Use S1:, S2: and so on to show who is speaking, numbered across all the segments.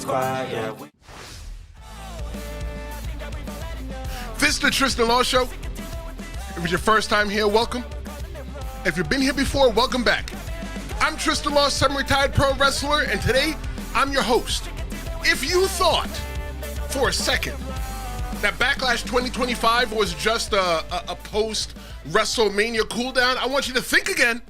S1: squad, yeah.
S2: This is the Tristan Law Show. If it's your first time here, welcome. If you've been here before, welcome back. I'm Tristan Law, semi-retired pro wrestler, and today I'm your host. If you thought for a second that Backlash 2025 was just a post-WrestleMania cooldown, I want you to think again,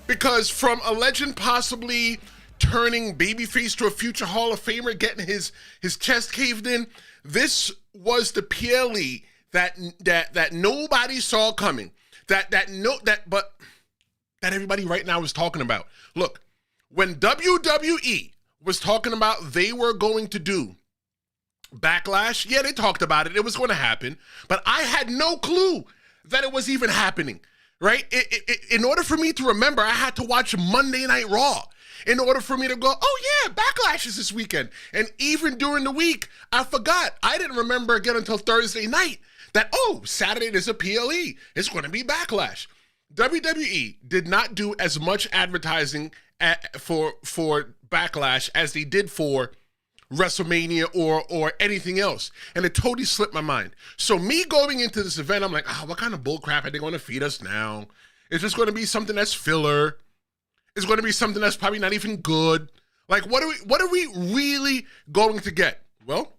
S2: because from a legend possibly turning Babyface to a future Hall of Famer, getting his chest caved in, this was the PLE that nobody saw coming, that everybody right now is talking about. Look, when WWE was talking about they were going to do Backlash, yeah, they talked about it. It was going to happen, but I had no clue that it was even happening, right? In order for me to remember, I had to watch Monday Night Raw in order for me to go, oh yeah, Backlash is this weekend. And even during the week, I forgot. I didn't remember again until Thursday night that, oh, Saturday there's a PLE. It's going to be Backlash. WWE did not do as much advertising for Backlash as they did for WrestleMania or anything else. And it totally slipped my mind. So me going into this event, I'm like, what kind of bullcrap are they going to feed us now? Is this going to be something that's filler? Is going to be something that's probably not even good? Like, what are we really going to get? Well,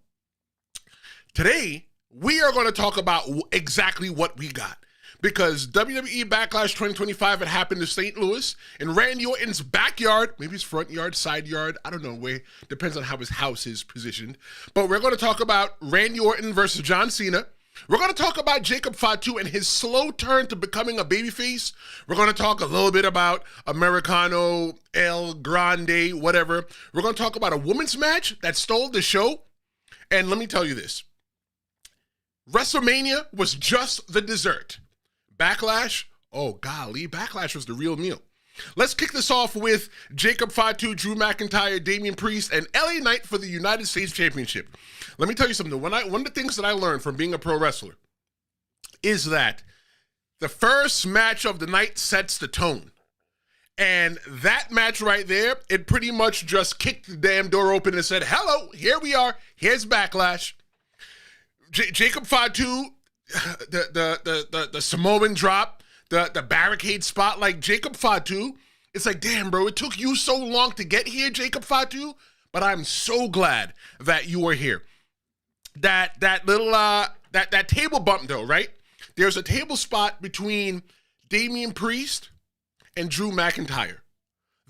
S2: today we are going to talk about exactly what we got. Because WWE Backlash 2025 had happened in St. Louis, in Randy Orton's backyard, maybe his front yard, side yard, I don't know where, depends on how his house is positioned. But we're going to talk about Randy Orton versus John Cena. We're going to talk about Jacob Fatu and his slow turn to becoming a babyface. We're going to talk a little bit about Americano, Grande, whatever. We're going to talk about a women's match that stole the show. And let me tell you this. WrestleMania was just the dessert. Backlash, oh golly, Backlash was the real meal. Let's kick this off with Jacob Fatu, Drew McIntyre, Damian Priest, and LA Knight for the United States Championship. Let me tell you something. One of the things that I learned from being a pro wrestler is that the first match of the night sets the tone. And that match right there, it pretty much just kicked the damn door open and said, hello, here we are. Here's Backlash. Jacob Fatu, the Samoan drop, the barricade spot, like Jacob Fatu, it's like, damn, bro, it took you so long to get here, Jacob Fatu, but I'm so glad that you are here. That little that table bump though, right? There's a table spot between Damian Priest and Drew McIntyre.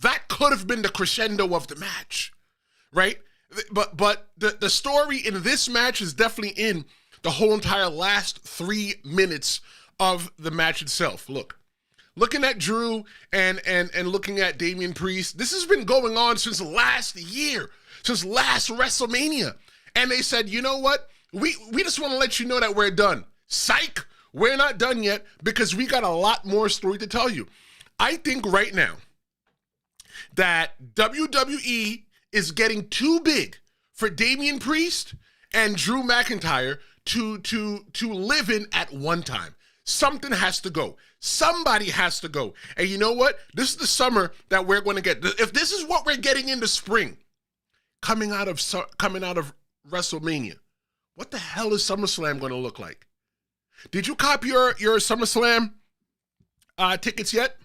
S2: That could have been the crescendo of the match, right? But the story in this match is definitely in the whole entire last 3 minutes of the match itself. Looking at Drew and looking at Damian Priest, this has been going on since last year, since last WrestleMania. And they said, you know what? We just want to let you know that we're done. Psych, we're not done yet because we got a lot more story to tell you. I think right now that WWE is getting too big for Damian Priest and Drew McIntyre to live in at one time. Something has to go. Somebody has to go. And you know what? This is the summer that we're going to get. If this is what we're getting into spring, coming out of WrestleMania, what the hell is SummerSlam going to look like? Did you cop your SummerSlam tickets yet?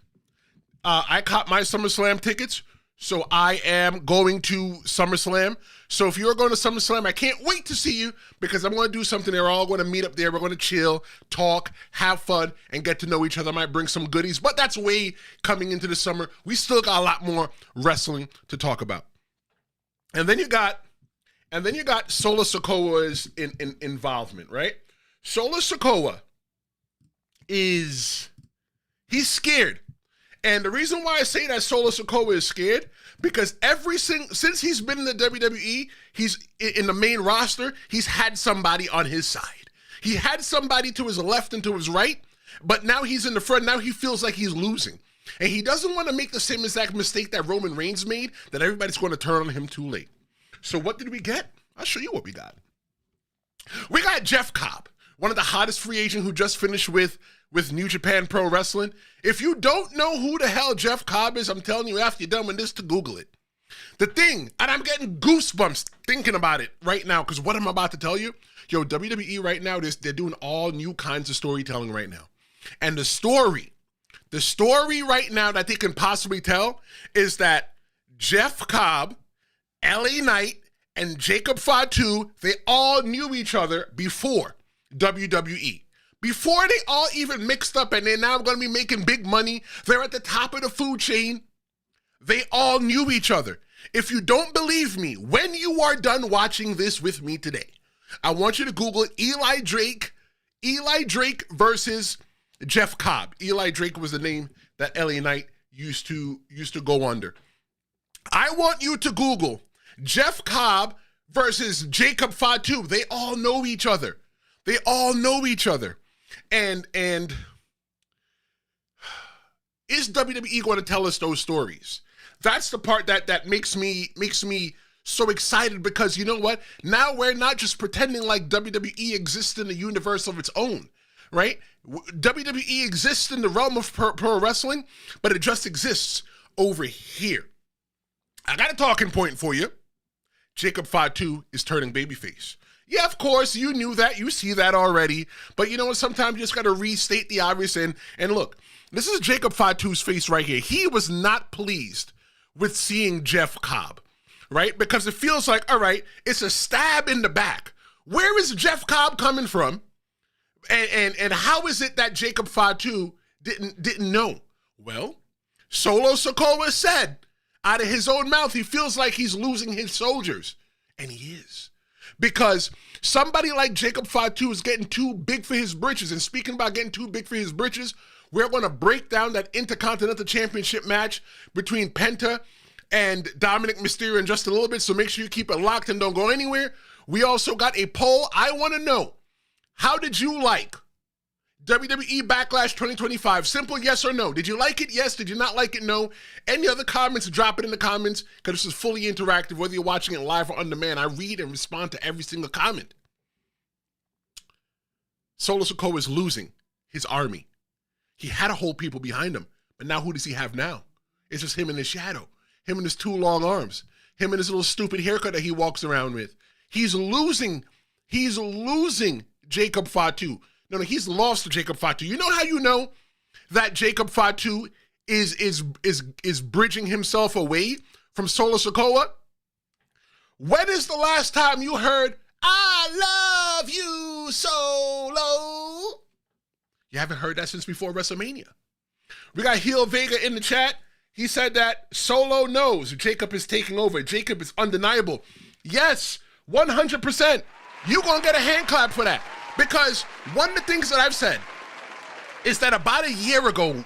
S2: I caught my SummerSlam tickets. So I am going to SummerSlam. So if you're going to SummerSlam, I can't wait to see you because I'm going to do something. They're all going to meet up there. We're going to chill, talk, have fun, and get to know each other. I might bring some goodies, but that's way coming into the summer. We still got a lot more wrestling to talk about. And then you got Solo Sikoa's involvement, right? Solo Sikoa he's scared. And the reason why I say that Solo Sikoa is scared, because since he's been in the WWE, he's in the main roster, he's had somebody on his side. He had somebody to his left and to his right, but now he's in the front. Now he feels like he's losing. And he doesn't want to make the same exact mistake that Roman Reigns made, that everybody's going to turn on him too late. So what did we get? I'll show you what we got. We got Jeff Cobb, one of the hottest free agent who just finished with New Japan Pro Wrestling. If you don't know who the hell Jeff Cobb is, I'm telling you after you're done with this to Google it. The thing, and I'm getting goosebumps thinking about it right now, because what I'm about to tell you, yo, WWE right now, they're doing all new kinds of storytelling right now. And the story right now that they can possibly tell is that Jeff Cobb, LA Knight, and Jacob Fatu, they all knew each other before WWE. Before they all even mixed up and they're now going to be making big money, they're at the top of the food chain. They all knew each other. If you don't believe me, when you are done watching this with me today, I want you to Google Eli Drake versus Jeff Cobb. Eli Drake was the name that LA Knight used to go under. I want you to Google Jeff Cobb versus Jacob Fatu. They all know each other. They all know each other. And is WWE going to tell us those stories? That's the part that makes me so excited, because you know what? Now we're not just pretending like WWE exists in a universe of its own, right? WWE exists in the realm of pro wrestling, but it just exists over here. I got a talking point for you. Jacob Fatu is turning babyface. Yeah, of course, you knew that. You see that already. But you know what? Sometimes you just got to restate the obvious. And look, this is Jacob Fatu's face right here. He was not pleased with seeing Jeff Cobb, right? Because it feels like, all right, it's a stab in the back. Where is Jeff Cobb coming from? And how is it that Jacob Fatu didn't know? Well, Solo Sikoa said out of his own mouth, he feels like he's losing his soldiers. And he is. Because somebody like Jacob Fatu is getting too big for his britches. And speaking about getting too big for his britches, we're going to break down that Intercontinental Championship match between Penta and Dominik Mysterio in just a little bit. So make sure you keep it locked and don't go anywhere. We also got a poll. I want to know, how did you like WWE Backlash 2025? Simple yes or no. Did you like it? Yes. Did you not like it? No. Any other comments, drop it in the comments, because this is fully interactive, whether you're watching it live or on demand. I read and respond to every single comment. Solo Sikoa is losing his army. He had to hold people behind him, but now who does he have now? It's just him and his shadow, him and his two long arms, him and his little stupid haircut that he walks around with. He's losing Jacob Fatu. No, he's lost to Jacob Fatu. You know how you know that Jacob Fatu is bridging himself away from Solo Sikoa? When is the last time you heard, "I love you, Solo"? You haven't heard that since before WrestleMania. We got Heel Vega in the chat. He said that Solo knows Jacob is taking over. Jacob is undeniable. Yes, 100%. You're going to get a hand clap for that. Because one of the things that I've said is that about a year ago,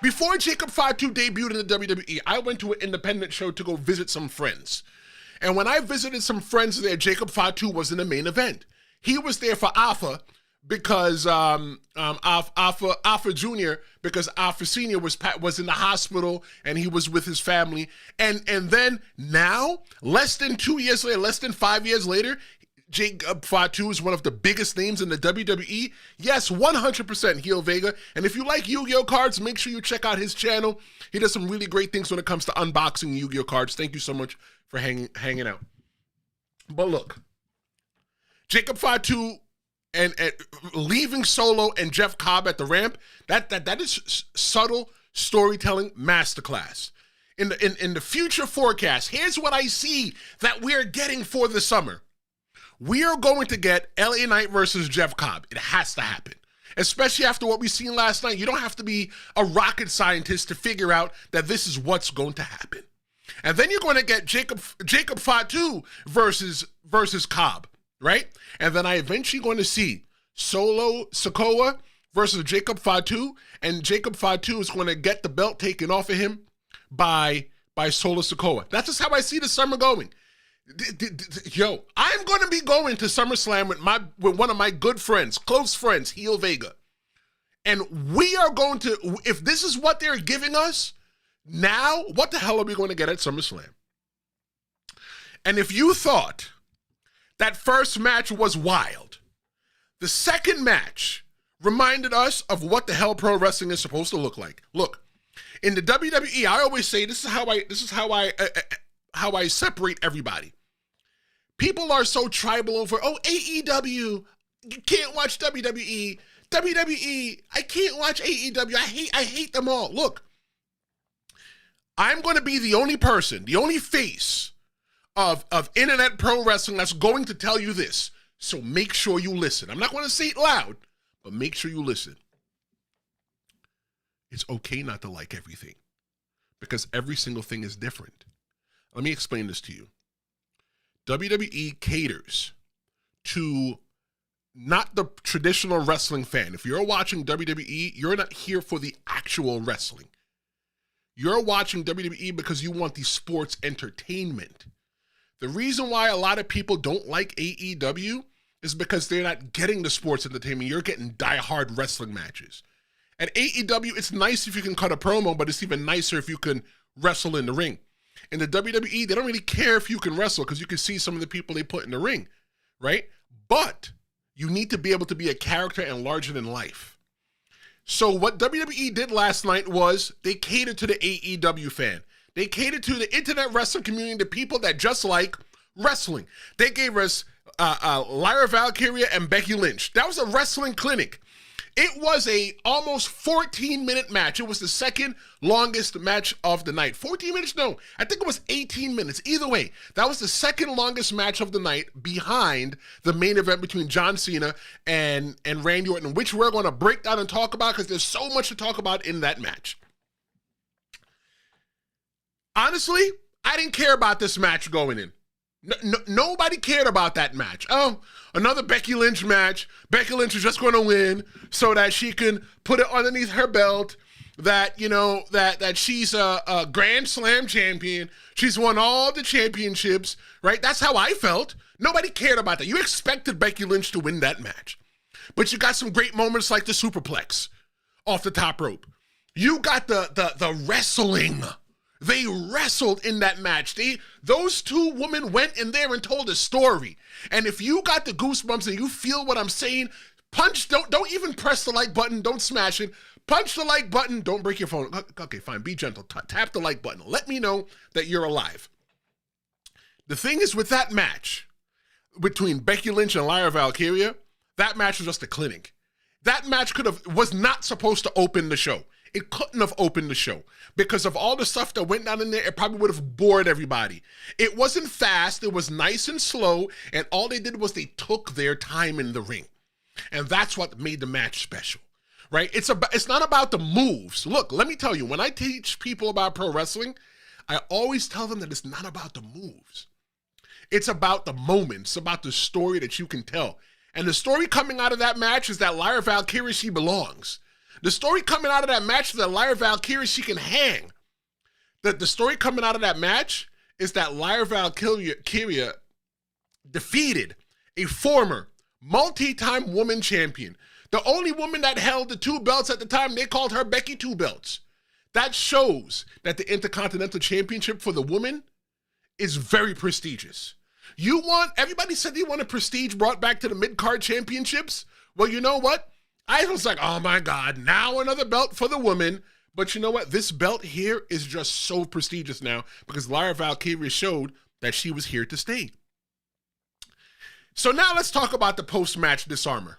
S2: before Jacob Fatu debuted in the WWE, I went to an independent show to go visit some friends. And when I visited some friends there, Jacob Fatu was in the main event. He was there for Alpha because Alpha Jr., because Alpha Senior was in the hospital and he was with his family. And then now, less than 2 years later, less than 5 years later, Jacob Fatu is one of the biggest names in the WWE. Yes, 100% Heel Vega. And if you like Yu-Gi-Oh cards, make sure you check out his channel. He does some really great things when it comes to unboxing Yu-Gi-Oh cards. Thank you so much for hanging out. But look, Jacob Fatu and leaving Solo and Jeff Cobb at the ramp, that is subtle storytelling masterclass. In the future forecast, here's what I see that we're getting for the summer. We are going to get LA Knight versus Jeff Cobb. It has to happen. Especially after what we seen last night. You don't have to be a rocket scientist to figure out that this is what's going to happen. And then you're going to get Jacob Fatu versus Cobb, right? And then I eventually going to see Solo Sikoa versus Jacob Fatu, and Jacob Fatu is going to get the belt taken off of him by Solo Sikoa. That's just how I see the summer going. Yo, I'm going to be going to SummerSlam with one of my good friends, close friends, Heel Vega. And we are going to, if this is what they're giving us, now, what the hell are we going to get at SummerSlam? And if you thought that first match was wild, the second match reminded us of what the hell pro wrestling is supposed to look like. Look, In the WWE, I always say this is how I separate everybody. People are so tribal over, oh, AEW, you can't watch WWE. WWE, I can't watch AEW. I hate them all. Look, I'm going to be the only person, the only face of internet pro wrestling that's going to tell you this. So make sure you listen. I'm not going to say it loud, but make sure you listen. It's okay not to like everything because every single thing is different. Let me explain this to you. WWE caters to not the traditional wrestling fan. If you're watching WWE, you're not here for the actual wrestling. You're watching WWE because you want the sports entertainment. The reason why a lot of people don't like AEW is because they're not getting the sports entertainment. You're getting die-hard wrestling matches. At AEW, it's nice if you can cut a promo, but it's even nicer if you can wrestle in the ring. In the WWE, they don't really care if you can wrestle because you can see some of the people they put in the ring, right? But you need to be able to be a character and larger than life. So what WWE did last night was they catered to the AEW fan. They catered to the internet wrestling community, the people that just like wrestling. They gave us Lyra, Valkyria, and Becky Lynch. That was a wrestling clinic. It was a almost 14-minute match. It was the second longest match of the night. 14 minutes? No, I think it was 18 minutes. Either way, that was the second longest match of the night behind the main event between John Cena and Randy Orton, which we're going to break down and talk about because there's so much to talk about in that match. Honestly, I didn't care about this match going in. Nobody cared about that match. Oh, another Becky Lynch match. Becky Lynch is just going to win so that she can put it underneath her belt that, you know, that she's a Grand Slam champion. She's won all the championships, right? That's how I felt. Nobody cared about that. You expected Becky Lynch to win that match. But you got some great moments like the superplex off the top rope. You got the wrestling. They wrestled in that match. Those two women went in there and told a story. And if you got the goosebumps and you feel what I'm saying, punch, don't even press the like button, don't smash it. Punch the like button, don't break your phone. Okay, fine, be gentle. Tap the like button. Let me know that you're alive. The thing is with that match between Becky Lynch and Lyra Valkyria, that match was just a clinic. That match was not supposed to open the show. It couldn't have opened the show because of all the stuff that went down in there. It probably would have bored everybody. It wasn't fast. It was nice and slow. And all they did was they took their time in the ring. And that's what made the match special, right? It's not about the moves. Look, let me tell you, when I teach people about pro wrestling, I always tell them that it's not about the moves. It's about the moments, about the story that you can tell. And the story coming out of that match is that Lyra Valkyria, she belongs. The story coming out of that match is that Lyra Valkyria, she can hang. The story coming out of that match is that Lyra Valkyria defeated a former multi-time woman champion. The only woman that held the two belts at the time, they called her Becky Two Belts. That shows that the Intercontinental Championship for the woman is very prestigious. Everybody said they wanted prestige brought back to the mid-card championships. Well, you know what? I was like, oh my God, now another belt for the woman. But you know what? This belt here is just so prestigious now because Lyra Valkyria showed that she was here to stay. So now let's talk about the post-match Disarm-Her.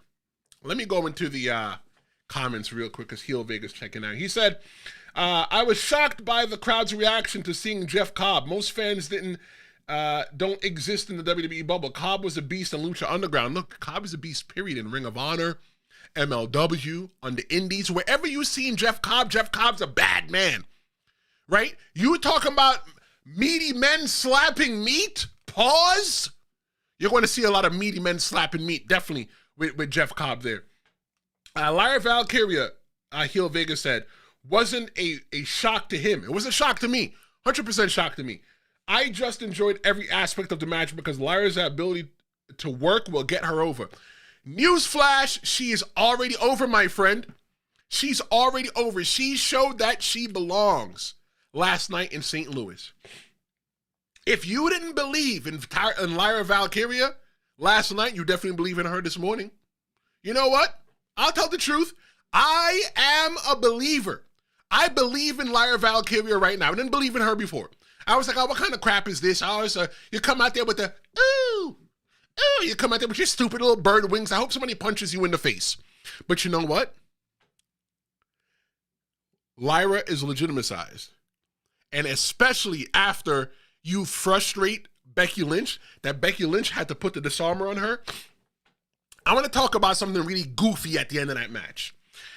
S2: Let me go into the comments real quick because Heel Vega's checking out. He said, I was shocked by the crowd's reaction to seeing Jeff Cobb. Most fans don't exist in the WWE bubble. Cobb was a beast in Lucha Underground. Look, Cobb is a beast, period, in Ring of Honor, MLW, on the Indies. Wherever you've seen Jeff Cobb's a bad man, right? You talking about meaty men slapping meat? Pause. You're going to see a lot of meaty men slapping meat, definitely, with Jeff Cobb there. Lyra Valkyria, Heel Vega said, wasn't a shock to him. It was a shock to me, 100% shock to me. I just enjoyed every aspect of the match because Lyra's ability to work will get her over. Newsflash, she is already over, my friend. She's already over. She showed that she belongs last night in St. Louis. If you didn't believe in Lyra Valkyria last night, you definitely believe in her this morning. You know what? I'll tell the truth. I am a believer. I believe in Lyra Valkyria right now. I didn't believe in her before. I was like, oh, what kind of crap is this? I always, you come out there with the, ooh, you come out there with your stupid little bird wings. I hope somebody punches you in the face. But you know what? Lyra is legitimized. And especially after you frustrate Becky Lynch, that Becky Lynch had to put the Disarm-Her on her. I want to talk about something really goofy at the end of that match.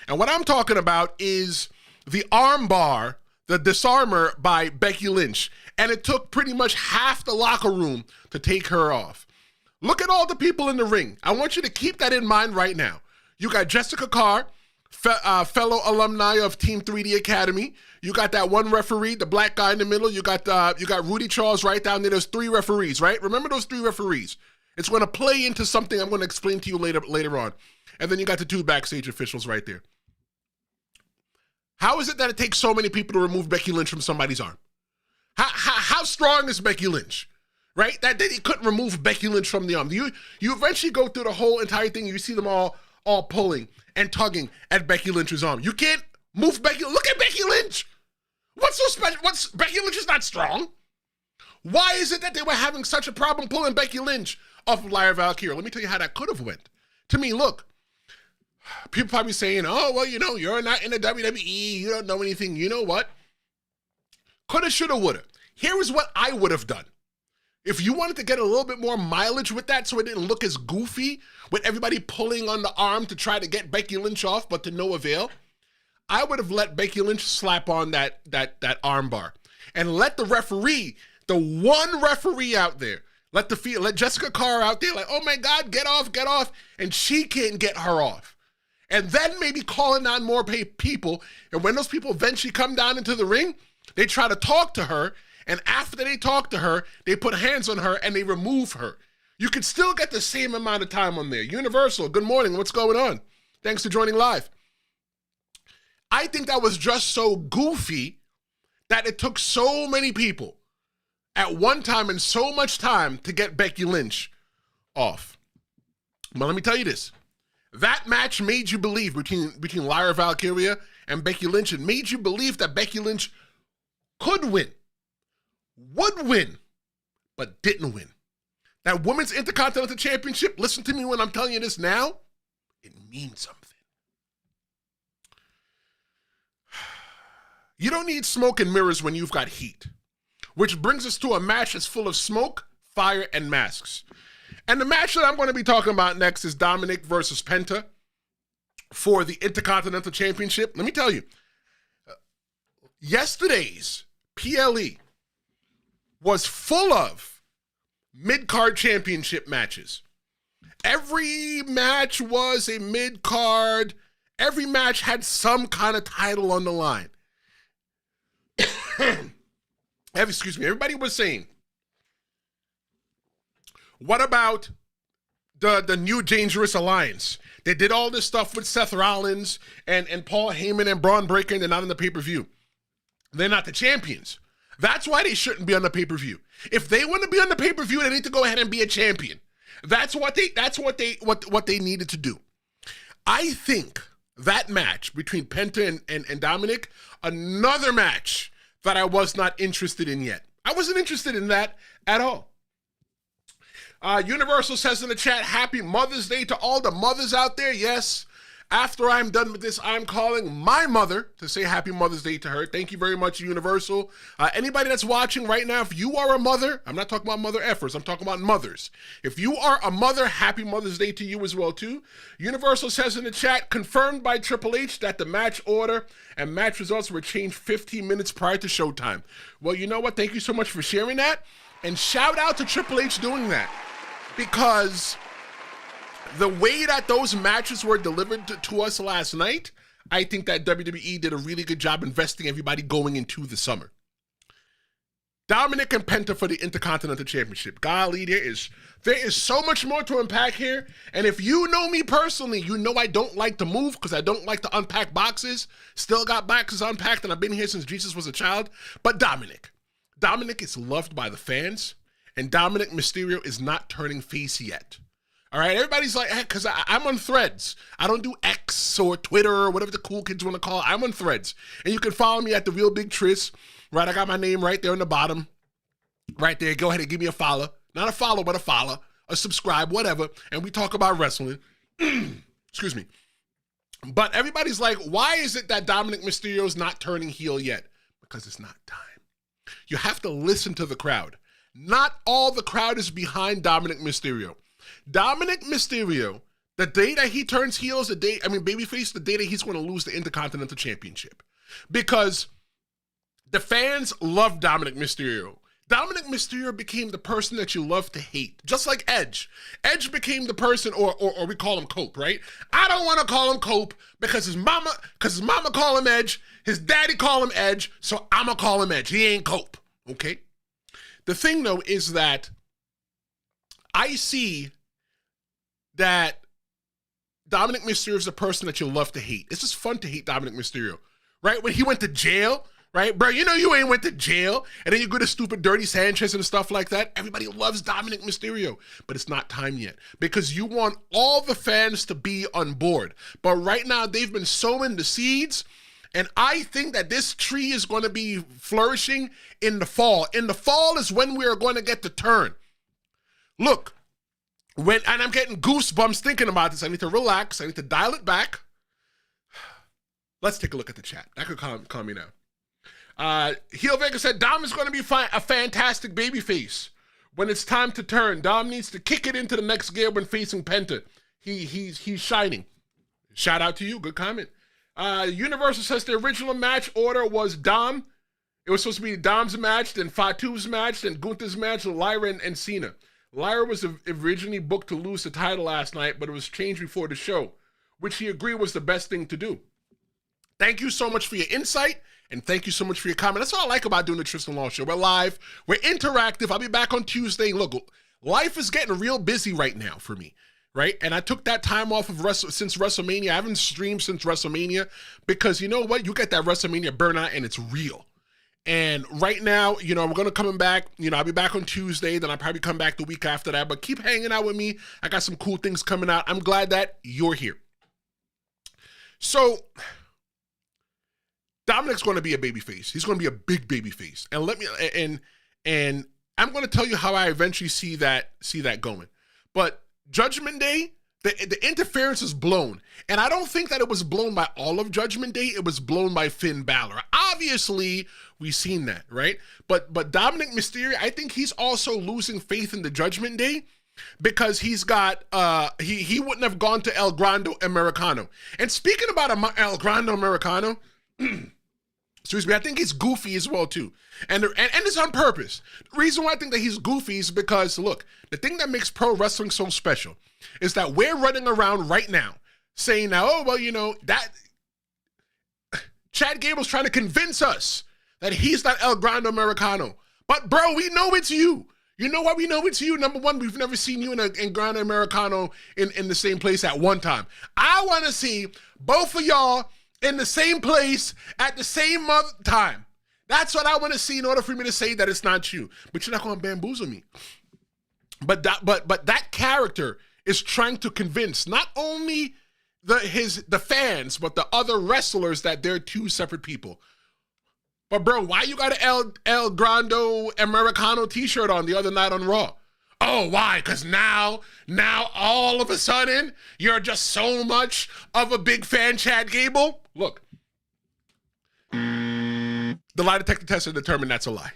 S2: And what I'm talking about is the armbar, the Disarm-Her by Becky Lynch. And it took pretty much half the locker room to take her off. Look at all the people in the ring. I want you to keep that in mind right now. You got Jessica Carr, fellow alumni of Team 3D Academy. You got that one referee, the black guy in the middle. You got Rudy Charles right down there. There's 3 referees, right? Remember those 3 referees. It's going to play into something I'm going to explain to you later on. And then you got the 2 backstage officials right there. How is it that it takes so many people to remove Becky Lynch from somebody's arm? How strong is Becky Lynch? Right? That he couldn't remove Becky Lynch from the arm. You eventually go through the whole entire thing. You see them all pulling and tugging at Becky Lynch's arm. You can't move Becky. Look at Becky Lynch. What's so special? Becky Lynch is not strong. Why is it that they were having such a problem pulling Becky Lynch off of Lyra Valkyria? Let me tell you how that could have went. To me, look, people probably saying, oh, well, you're not in the WWE. You don't know anything. You know what? Coulda, shoulda, woulda. Here is what I would have done. If you wanted to get a little bit more mileage with that so it didn't look as goofy with everybody pulling on the arm to try to get Becky Lynch off, but to no avail, I would have let Becky Lynch slap on that arm bar and let the referee, the one referee out there, let Jessica Carr out there like, oh my God, get off, and she can't get her off. And then maybe calling on more people, and when those people eventually come down into the ring, they try to talk to her, and after they talk to her, they put hands on her and they remove her. You could still get the same amount of time on there. Universal, good morning, what's going on? Thanks for joining live. I think that was just so goofy that it took so many people at one time and so much time to get Becky Lynch off. But let me tell you this. That match made you believe between Lyra Valkyria and Becky Lynch. It made you believe that Becky Lynch could win, would win, but didn't win. That Women's Intercontinental Championship, listen to me when I'm telling you this now, it means something. You don't need smoke and mirrors when you've got heat. Which brings us to a match that's full of smoke, fire, and masks. And the match that I'm going to be talking about next is Dominik versus Penta for the Intercontinental Championship. Let me tell you, yesterday's PLE was full of mid-card championship matches. Every match was a mid-card. Every match had some kind of title on the line. Excuse me, everybody was saying, what about the new Dangerous Alliance? They did all this stuff with Seth Rollins and Paul Heyman and Braun Breaker, and they're not on the pay-per-view. They're not the champions. That's why they shouldn't be on the pay-per-view. If they want to be on the pay-per-view, they need to go ahead and be a champion. That's what they needed to do. I think that match between Penta and Dominik, another match that I was not interested in yet. I wasn't interested in that at all. Universal says in the chat, happy Mother's Day to all the mothers out there. Yes, after I'm done with this, I'm calling my mother to say happy Mother's Day to her. Thank you very much, Universal. Anybody that's watching right now, if you are a mother, I'm not talking about mother effers, I'm talking about mothers. If you are a mother, happy Mother's Day to you as well, too. Universal says in the chat, confirmed by Triple H that the match order and match results were changed 15 minutes prior to showtime. Well, you know what? Thank you so much for sharing that. And shout out to Triple H doing that. Because the way that those matches were delivered to us last night, I think that WWE did a really good job investing everybody going into the summer. Dominik and Penta for the Intercontinental Championship. Golly, there is so much more to unpack here. And if you know me personally, you know I don't like to move because I don't like to unpack boxes. Still got boxes unpacked, and I've been here since Jesus was a child. But Dominik is loved by the fans. And Mysterio is not turning face yet. All right, everybody's like, because I'm on Threads. I don't do X or Twitter or whatever the cool kids want to call it. I'm on Threads. And you can follow me at The Real Big Tris. Right, I got my name right there on the bottom. Right there, go ahead and give me a follow. Not a follow, but a follow. A subscribe, whatever. And we talk about wrestling. Excuse me. But everybody's like, why is it that Dominik Mysterio's not turning heel yet? Because it's not time. You have to listen to the crowd. Not all the crowd is behind Dominik Mysterio. Dominik Mysterio, the day that he turns heel is Babyface, the day that he's going to lose the Intercontinental Championship. Because the fans love Dominik Mysterio. Dominik Mysterio became the person that you love to hate, just like Edge. Edge became the person, or we call him Cope, right? I don't want to call him Cope because his mama call him Edge, his daddy call him Edge, so I'm gonna call him Edge. He ain't Cope, okay? The thing though is that I see that Dominik Mysterio is a person that you love to hate. It's just fun to hate Dominik Mysterio, right? When he went to jail. Right, bro, you know you ain't went to jail, and then you go to stupid Dirty Sanchez and stuff like that. Everybody loves Dominik Mysterio, but it's not time yet because you want all the fans to be on board. But right now, they've been sowing the seeds, and I think that this tree is going to be flourishing in the fall. In the fall is when we are going to get the turn. Look, and I'm getting goosebumps thinking about this. I need to relax. I need to dial it back. Let's take a look at the chat. That could calm me down. Heel Vega said, Dom is going to be a fantastic babyface. When it's time to turn, Dom needs to kick it into the next gear when facing Penta. He's shining. Shout out to you. Good comment. Universal says the original match order was Dom. It was supposed to be Dom's match, then Fatu's match, then Gunther's match with Lyra and Cena. Lyra was originally booked to lose the title last night, but it was changed before the show, which he agreed was the best thing to do. Thank you so much for your insight. And thank you so much for your comment. That's what I like about doing the Tristan Law Show. We're live. We're interactive. I'll be back on Tuesday. Look, life is getting real busy right now for me, right? And I took that time off of since WrestleMania. I haven't streamed since WrestleMania because you know what? You get that WrestleMania burnout and it's real. And right now, we're going to come back. I'll be back on Tuesday. Then I'll probably come back the week after that. But keep hanging out with me. I got some cool things coming out. I'm glad that you're here. So Dominik's going to be a babyface. He's going to be a big babyface. And I'm going to tell you how I eventually see that going. But Judgment Day, the interference is blown. And I don't think that it was blown by all of Judgment Day. It was blown by Finn Balor. Obviously, we've seen that, right? But Dominik Mysterio, I think he's also losing faith in the Judgment Day because he's got, he wouldn't have gone to El Grande Americano. And speaking about El Grande Americano, excuse me, I think he's goofy as well too, and it's on purpose. The reason why I think that he's goofy is because look, the thing that makes pro wrestling so special is that we're running around right now saying now, oh well, that Chad Gable's trying to convince us that he's not El Grande Americano, but bro, we know it's you. You know why we know it's you? Number one, we've never seen you in Grande Americano in the same place at one time. I want to see both of y'all in the same place at the same time. That's what I want to see in order for me to say that it's not you. But you're not going to bamboozle me. But that character is trying to convince not only the fans, but the other wrestlers that they're two separate people. But bro, why you got an El Grande Americano t-shirt on the other night on Raw? Oh, why? Because now all of a sudden, you're just so much of a big fan, Chad Gable? Look, the lie detector test has determined that's a lie.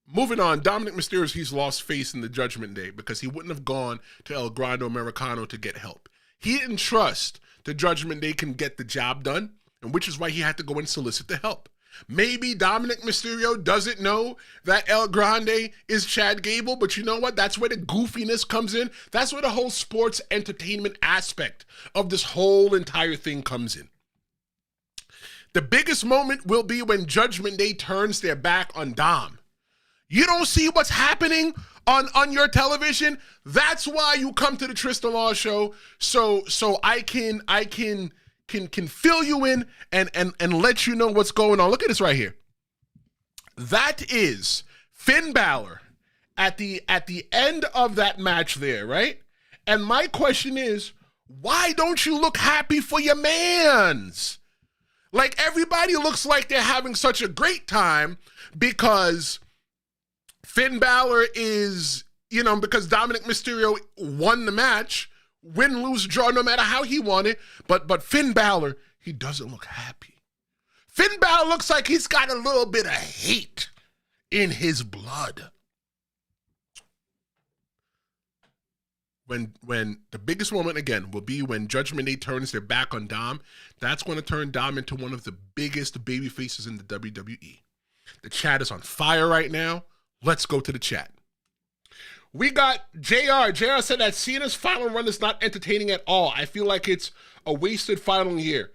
S2: Moving on, Dominik Mysterio, he's lost faith in the Judgment Day because he wouldn't have gone to El Grande Americano to get help. He didn't trust the Judgment Day can get the job done, and which is why he had to go and solicit the help. Maybe Dominik Mysterio doesn't know that El Grande is Chad Gable, but you know what? That's where the goofiness comes in. That's where the whole sports entertainment aspect of this whole entire thing comes in. The biggest moment will be when Judgment Day turns their back on Dom. You don't see what's happening on your television? That's why you come to the Tristan Law Show, so I can fill you in and let you know what's going on. Look at this right here. That is Finn Balor at the end of that match there, right? And my question is, why don't you look happy for your mans? Like, everybody looks like they're having such a great time because Finn Balor is, because Dominik Mysterio won the match, win, lose, draw, no matter how he won it. But Finn Balor, he doesn't look happy. Finn Balor looks like he's got a little bit of hate in his blood. When the biggest moment, again, will be when Judgment Day turns their back on Dom. That's going to turn Dom into one of the biggest baby faces in the WWE. The chat is on fire right now. Let's go to the chat. We got JR. JR said that Cena's final run is not entertaining at all. I feel like it's a wasted final year.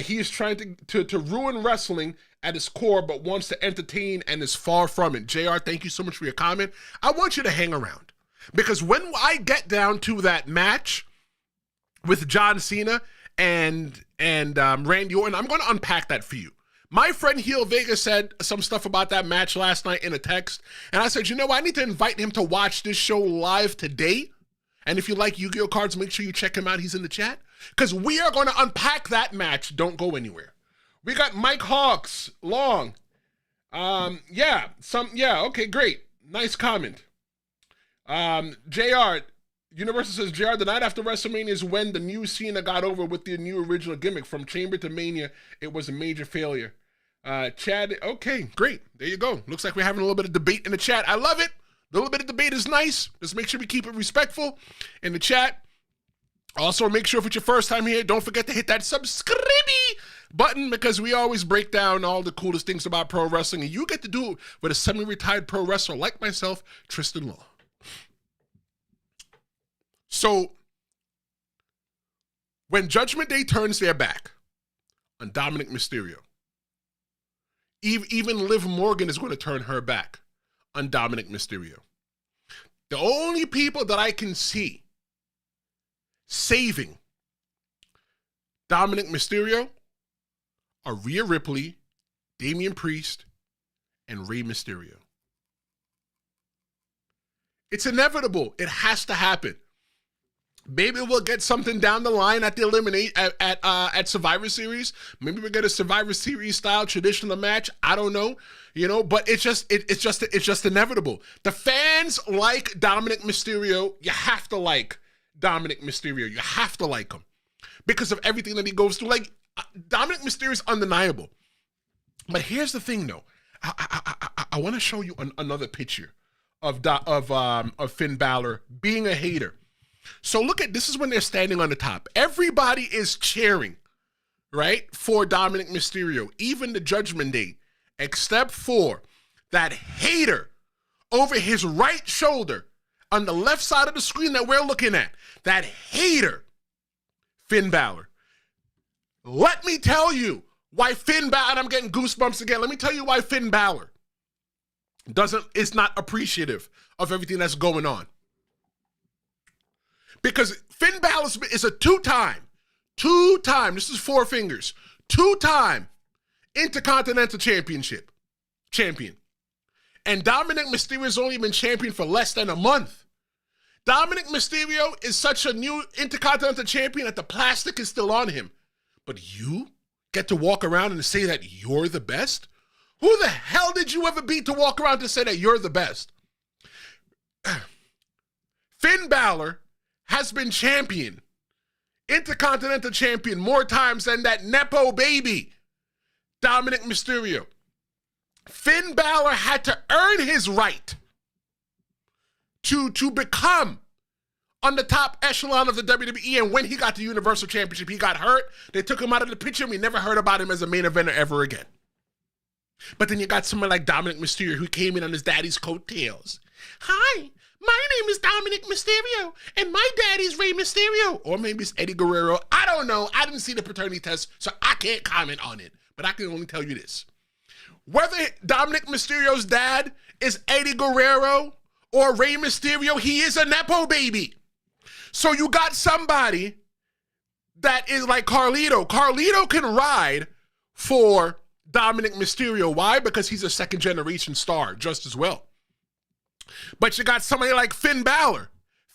S2: He is trying to ruin wrestling at his core, but wants to entertain and is far from it. JR, thank you so much for your comment. I want you to hang around. Because when I get down to that match with John Cena and Randy Orton, I'm going to unpack that for you. My friend Heel Vega said some stuff about that match last night in a text, and I said, I need to invite him to watch this show live today. And if you like Yu-Gi-Oh cards, make sure you check him out. He's in the chat. Because we are going to unpack that match. Don't go anywhere. We got Mike Hawks, Long. Okay, great. Nice comment. JR, Universal says, JR, the night after WrestleMania is when the new Cena got over with the new original gimmick. From Chamber to Mania, it was a major failure. Chad, okay, great. There you go. Looks like we're having a little bit of debate in the chat. I love it. A little bit of debate is nice. Just make sure we keep it respectful in the chat. Also, make sure if it's your first time here, don't forget to hit that subscribe button because we always break down all the coolest things about pro wrestling, and you get to do it with a semi-retired pro wrestler like myself, Tristan Law. So, when Judgment Day turns their back on Dominik Mysterio, even Liv Morgan is going to turn her back on Dominik Mysterio. The only people that I can see saving Dominik Mysterio are Rhea Ripley, Damian Priest, and Rey Mysterio. It's inevitable. It has to happen. Maybe we'll get something down the line at the at Survivor Series. Maybe we'll get a Survivor Series style traditional match. I don't know, but it's just inevitable. The fans like Dominik Mysterio. You have to like Dominik Mysterio. You have to like him because of everything that he goes through. Like, Dominik Mysterio is undeniable. But here's the thing, though. I want to show you another picture of Finn Balor being a hater. So look at, this is when they're standing on the top. Everybody is cheering, right, for Dominik Mysterio, even the Judgment Day, except for that hater over his right shoulder on the left side of the screen that we're looking at. That hater, Finn Balor. Let me tell you why Finn Balor, and I'm getting goosebumps again. Let me tell you why Finn Balor is not appreciative of everything that's going on. Because Finn Balor is a two-time, this is four fingers, two-time Intercontinental champion. And Dominik Mysterio has only been champion for less than a month. Dominik Mysterio is such a new Intercontinental champion that the plastic is still on him. But you get to walk around and say that you're the best? Who the hell did you ever beat to walk around to say that you're the best? Finn Balor has been champion, Intercontinental champion, more times than that Nepo baby, Dominik Mysterio. Finn Balor had to earn his right to become on the top echelon of the WWE, and when he got the Universal Championship, he got hurt. They took him out of the picture, and we never heard about him as a main eventer ever again. But then you got someone like Dominik Mysterio who came in on his daddy's coattails. Hi, my name is Dominik Mysterio, and my daddy's Rey Mysterio. Or maybe it's Eddie Guerrero. I don't know. I didn't see the paternity test, so I can't comment on it. But I can only tell you this. Whether Dominik Mysterio's dad is Eddie Guerrero or Rey Mysterio, he is a Nepo baby. So you got somebody that is like Carlito. Carlito can ride for Dominik Mysterio. Why? Because he's a second-generation star just as well. But you got somebody like Finn Balor.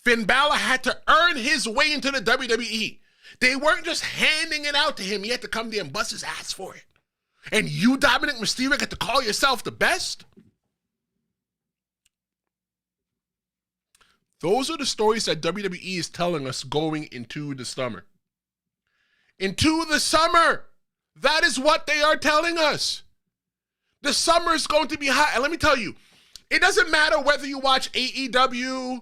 S2: Finn Balor had to earn his way into the WWE. They weren't just handing it out to him. He had to come there and bust his ass for it. And you, Dominik Mysterio, get to call yourself the best? Those are the stories that WWE is telling us going into the summer. Into the summer. That is what they are telling us. The summer is going to be hot. And let me tell you, it doesn't matter whether you watch AEW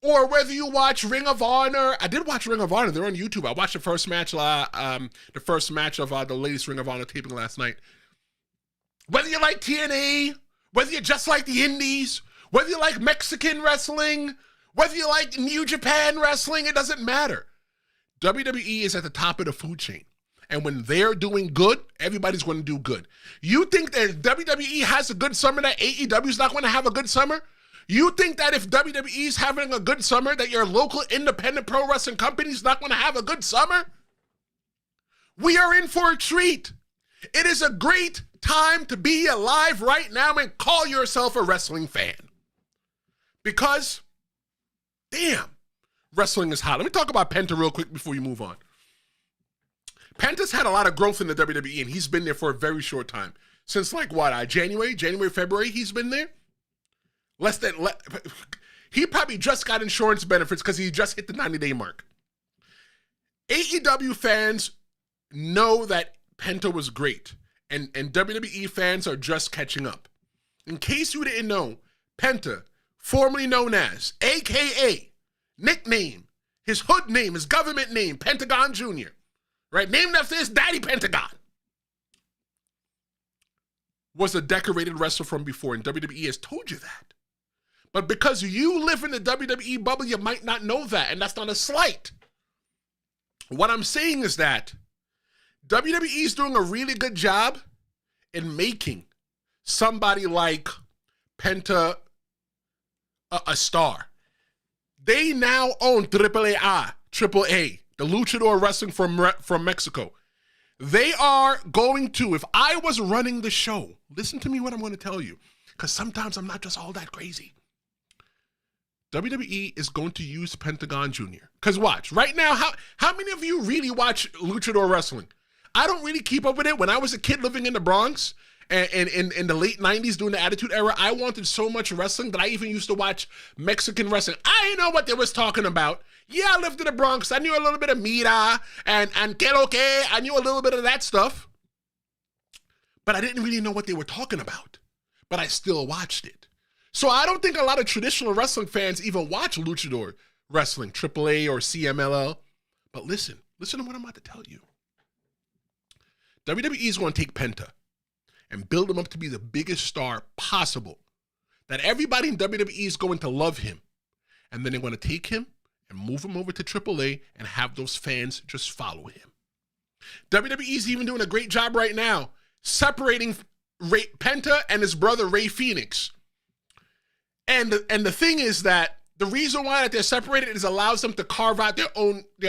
S2: or whether you watch Ring of Honor. I did watch Ring of Honor. They're on YouTube. I watched the first match of the latest Ring of Honor taping last night. Whether you like TNA, whether you just like the Indies, whether you like Mexican wrestling, whether you like New Japan wrestling, it doesn't matter. WWE is at the top of the food chain. And when they're doing good, everybody's going to do good. You think that if WWE has a good summer, that AEW is not going to have a good summer? You think that if WWE is having a good summer, that your local independent pro wrestling company is not going to have a good summer? We are in for a treat. It is a great time to be alive right now and call yourself a wrestling fan. Because, damn, wrestling is hot. Let me talk about Penta real quick before you move on. Penta's had a lot of growth in the WWE, and he's been there for a very short time. Since January, February, he's been there. He probably just got insurance benefits because he just hit the 90-day mark. AEW fans know that Penta was great, and WWE fans are just catching up. In case you didn't know, Penta, formerly known as, AKA, nickname, his hood name, his government name, Pentagon Jr., right? Named after his daddy, Pentagon. Was a decorated wrestler from before, and WWE has told you that. But because you live in the WWE bubble, you might not know that, and that's not a slight. What I'm saying is that WWE is doing a really good job in making somebody like Penta a star. They now own AAA, the Luchador Wrestling from Mexico. They are going to, if I was running the show, listen to me what I'm going to tell you, because sometimes I'm not just all that crazy. WWE is going to use Pentagon Jr. Because watch, right now, how many of you really watch Luchador Wrestling? I don't really keep up with it. When I was a kid living in the Bronx, and in the late 90s during the Attitude Era, I wanted so much wrestling that I even used to watch Mexican wrestling. I didn't know what they was talking about. Yeah, I lived in the Bronx. I knew a little bit of Mira and Que Lo Que. I knew a little bit of that stuff. But I didn't really know what they were talking about. But I still watched it. So I don't think a lot of traditional wrestling fans even watch Luchador Wrestling, AAA or CMLL. But listen to what I'm about to tell you. WWE is going to take Penta and build him up to be the biggest star possible. That everybody in WWE is going to love him. And then they're going to take him and move him over to AAA and have those fans just follow him. WWE is even doing a great job right now separating Penta and his brother Rey Fenix. And the thing is that the reason why that they're separated is allows them to carve out their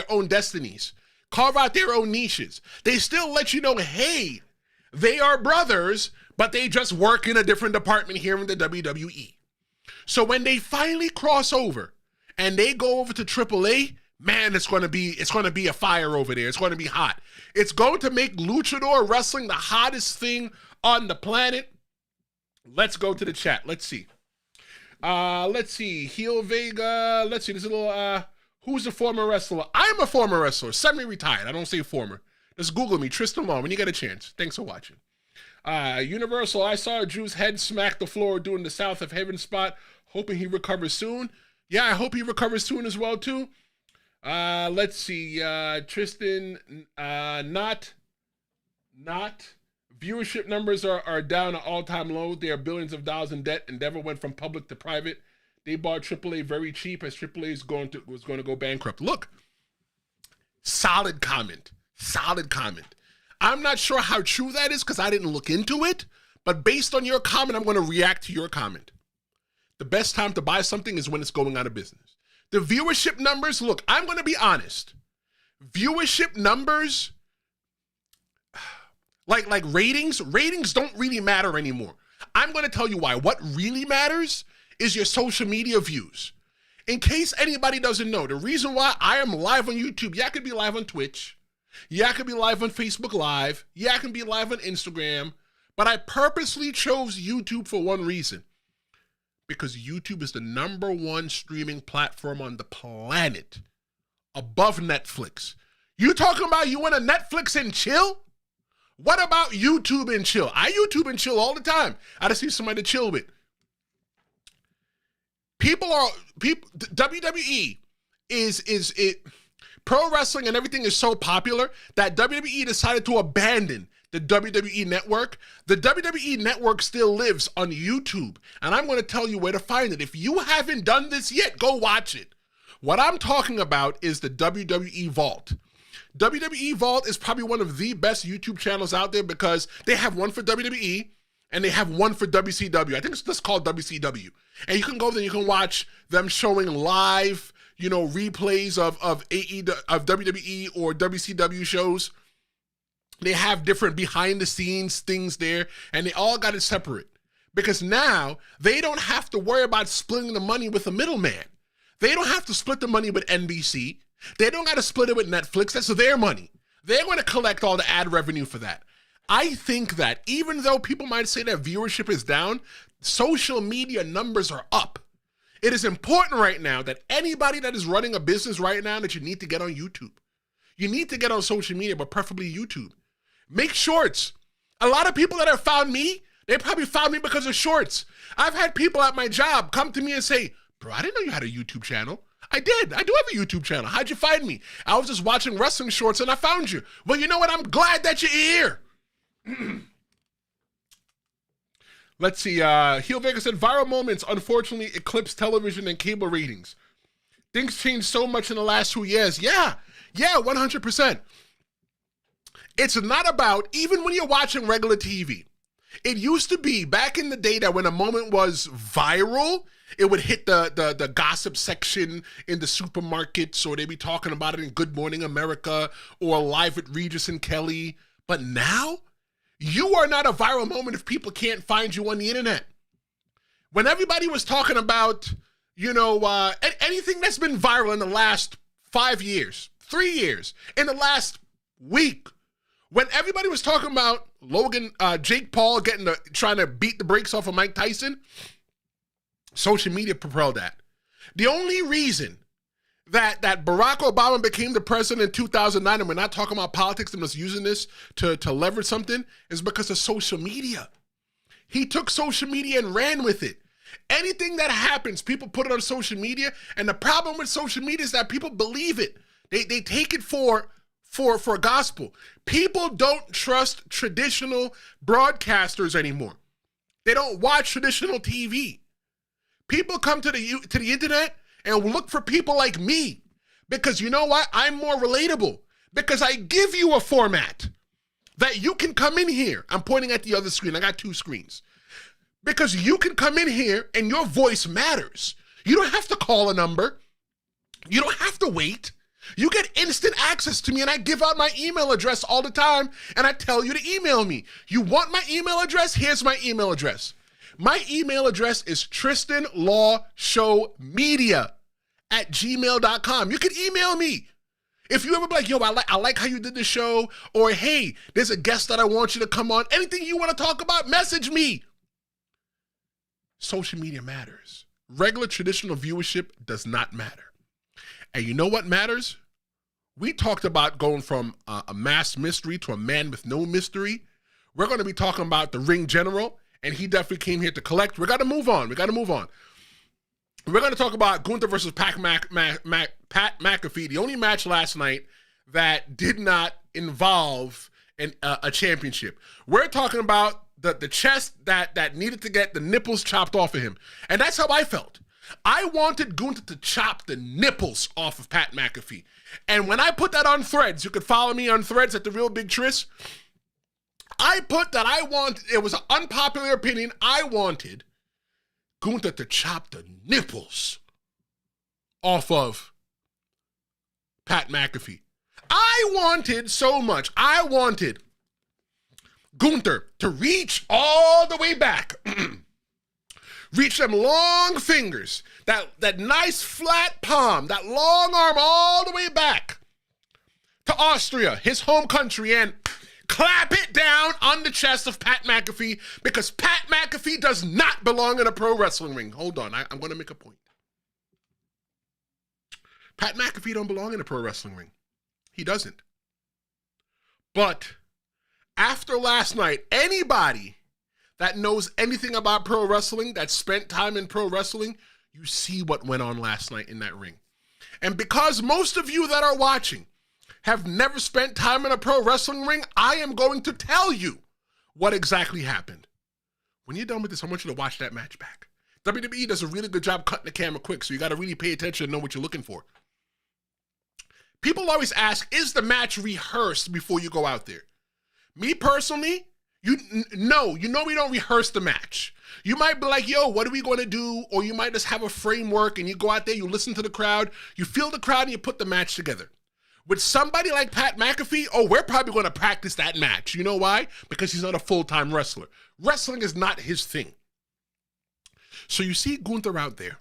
S2: own destinies, carve out their own niches. They still let you know, hey, they are brothers, but they just work in a different department here in the WWE. So when they finally cross over and they go over to AAA, man, it's going to be a fire over there. It's going to be hot. It's going to make Luchador Wrestling the hottest thing on the planet. Let's go to the chat. Let's see. Heel Vega. Let's see. There's a little, who's a former wrestler? I'm a former wrestler, semi-retired. I don't say former. Just Google me, Tristan Long, when you get a chance. Thanks for watching. Universal, I saw Drew's head smack the floor doing the South of Heaven spot, hoping he recovers soon. Yeah, I hope he recovers soon as well, too. Let's see. Tristan, not. Viewership numbers are down at all-time low. They are billions of dollars in debt. Endeavor went from public to private. They bought AAA very cheap as AAA was going to go bankrupt. Look, solid comment. I'm not sure how true that is because I didn't look into it, but based on your comment, I'm going to react to your comment. The best time to buy something is when it's going out of business. The viewership numbers, look, I'm going to be honest. Viewership numbers, like ratings don't really matter anymore. I'm going to tell you why. What really matters is your social media views. In case anybody doesn't know, the reason why I am live on YouTube, yeah, I could be live on Twitch, yeah, I could be live on Facebook Live, yeah, I can be live on Instagram, but I purposely chose YouTube for one reason. Because YouTube is the #1 streaming platform on the planet, above Netflix. You talking about you want to Netflix and chill? What about YouTube and chill? I YouTube and chill all the time. I just need somebody to chill with. WWE is pro wrestling and everything is so popular that WWE decided to abandon the WWE Network. The WWE Network still lives on YouTube, and I'm going to tell you where to find it. If you haven't done this yet, go watch it. What I'm talking about is the WWE Vault. WWE Vault is probably one of the best YouTube channels out there because they have one for WWE and they have one for WCW. I think it's just called WCW. And you can go there and you can watch them showing live, replays of WWE or WCW shows. They have different behind the scenes things there, and they all got it separate because now they don't have to worry about splitting the money with a middleman. They don't have to split the money with NBC. They don't got to split it with Netflix. That's their money. They're going to collect all the ad revenue for that. I think that even though people might say that viewership is down, social media numbers are up. It is important right now that anybody that is running a business right now that you need to get on YouTube. You need to get on social media, but preferably YouTube. Make shorts. A lot of people that have found me, they probably found me because of shorts. I've had people at my job come to me and say, bro, I didn't know you had a YouTube channel. I did. I do have a YouTube channel. How'd you find me? I was just watching wrestling shorts and I found you. Well, you know what? I'm glad that you're here. Let's see. Heel Vega said, viral moments unfortunately eclipse television and cable ratings. Things changed so much in the last 2 years. Yeah, 100%. It's not about, even when you're watching regular TV, it used to be back in the day that when a moment was viral, it would hit the gossip section in the supermarkets, or they'd be talking about it in Good Morning America or Live with Regis and Kelly. But now, you are not a viral moment if people can't find you on the internet. When everybody was talking about, anything that's been viral in the last 5 years, 3 years, in the last week, when everybody was talking about Jake Paul trying to beat the brakes off of Mike Tyson, social media propelled that. The only reason that Barack Obama became the president in 2009, and we're not talking about politics and just using this to leverage something, is because of social media. He took social media and ran with it. Anything that happens, people put it on social media, and the problem with social media is that people believe it. They take it for gospel. People don't trust traditional broadcasters anymore. They don't watch traditional TV. People come to the internet and look for people like me because you know what? I'm more relatable because I give you a format that you can come in here. I'm pointing at the other screen. I got 2 screens. Because you can come in here and your voice matters. You don't have to call a number. You don't have to wait. You get instant access to me, and I give out my email address all the time, and I tell you to email me. You want my email address? Here's my email address. My email address is tristanlawshowmedia@gmail.com. You can email me. If you ever be like, yo, I like how you did the show, or hey, there's a guest that I want you to come on. Anything you want to talk about, message me. Social media matters. Regular traditional viewership does not matter. And you know what matters? We talked about going from a masked mystery to a man with no mystery. We're going to be talking about the ring general, and he definitely came here to collect. We got to move on. We're going to talk about Gunther versus Pat McAfee, the only match last night that did not involve a championship. We're talking about the chest that needed to get the nipples chopped off of him. And that's how I felt. I wanted Gunther to chop the nipples off of Pat McAfee. And when I put that on Threads, you could follow me on Threads at The Real Big Tris. I put that it was an unpopular opinion, I wanted Gunther to chop the nipples off of Pat McAfee. I wanted Gunther to reach all the way back Reach them long fingers, that nice flat palm, that long arm all the way back to Austria, his home country, and clap it down on the chest of Pat McAfee, because Pat McAfee does not belong in a pro wrestling ring. Hold on, I'm going to make a point. Pat McAfee don't belong in a pro wrestling ring. He doesn't. But after last night, anybody that knows anything about pro wrestling, that spent time in pro wrestling, you see what went on last night in that ring. And because most of you that are watching have never spent time in a pro wrestling ring, I am going to tell you what exactly happened. When you're done with this, I want you to watch that match back. WWE does a really good job cutting the camera quick, so you got to really pay attention and know what you're looking for. People always ask, is the match rehearsed before you go out there? Me personally, we don't rehearse the match. You might be like, yo, what are we going to do? Or you might just have a framework and you go out there, you listen to the crowd, you feel the crowd, and you put the match together. With somebody like Pat McAfee, we're probably going to practice that match. You know why? Because he's not a full-time wrestler. Wrestling is not his thing. So you see Gunther out there,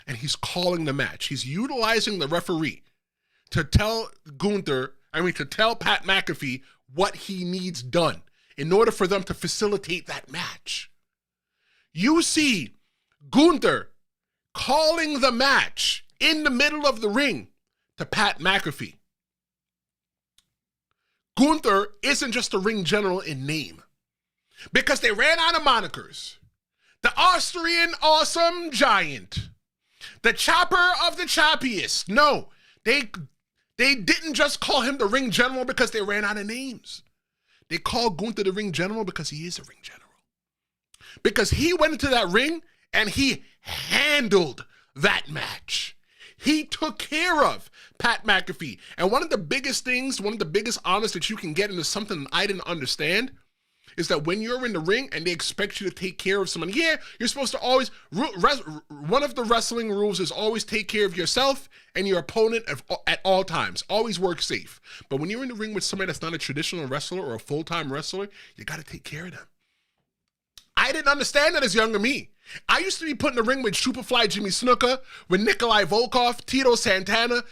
S2: and he's calling the match. He's utilizing the referee to tell Pat McAfee what he needs done in order for them to facilitate that match. You see Gunther calling the match in the middle of the ring to Pat McAfee. Gunther isn't just a ring general in name, because they ran out of monikers. The Austrian awesome giant, the chopper of the choppiest. No, they didn't just call him the ring general because they ran out of names. They called Gunther the ring general because he is a ring general. Because he went into that ring and he handled that match. He took care of Pat McAfee. And one of the biggest honors that you can get into something I didn't understand is that when you're in the ring and they expect you to take care of someone, you're supposed to always, one of the wrestling rules is always take care of yourself and your opponent at all times. Always work safe. But when you're in the ring with somebody that's not a traditional wrestler or a full-time wrestler, you got to take care of them. I didn't understand that as younger me. I used to be put in the ring with Superfly Jimmy Snuka, with Nikolai Volkov, Tito Santana,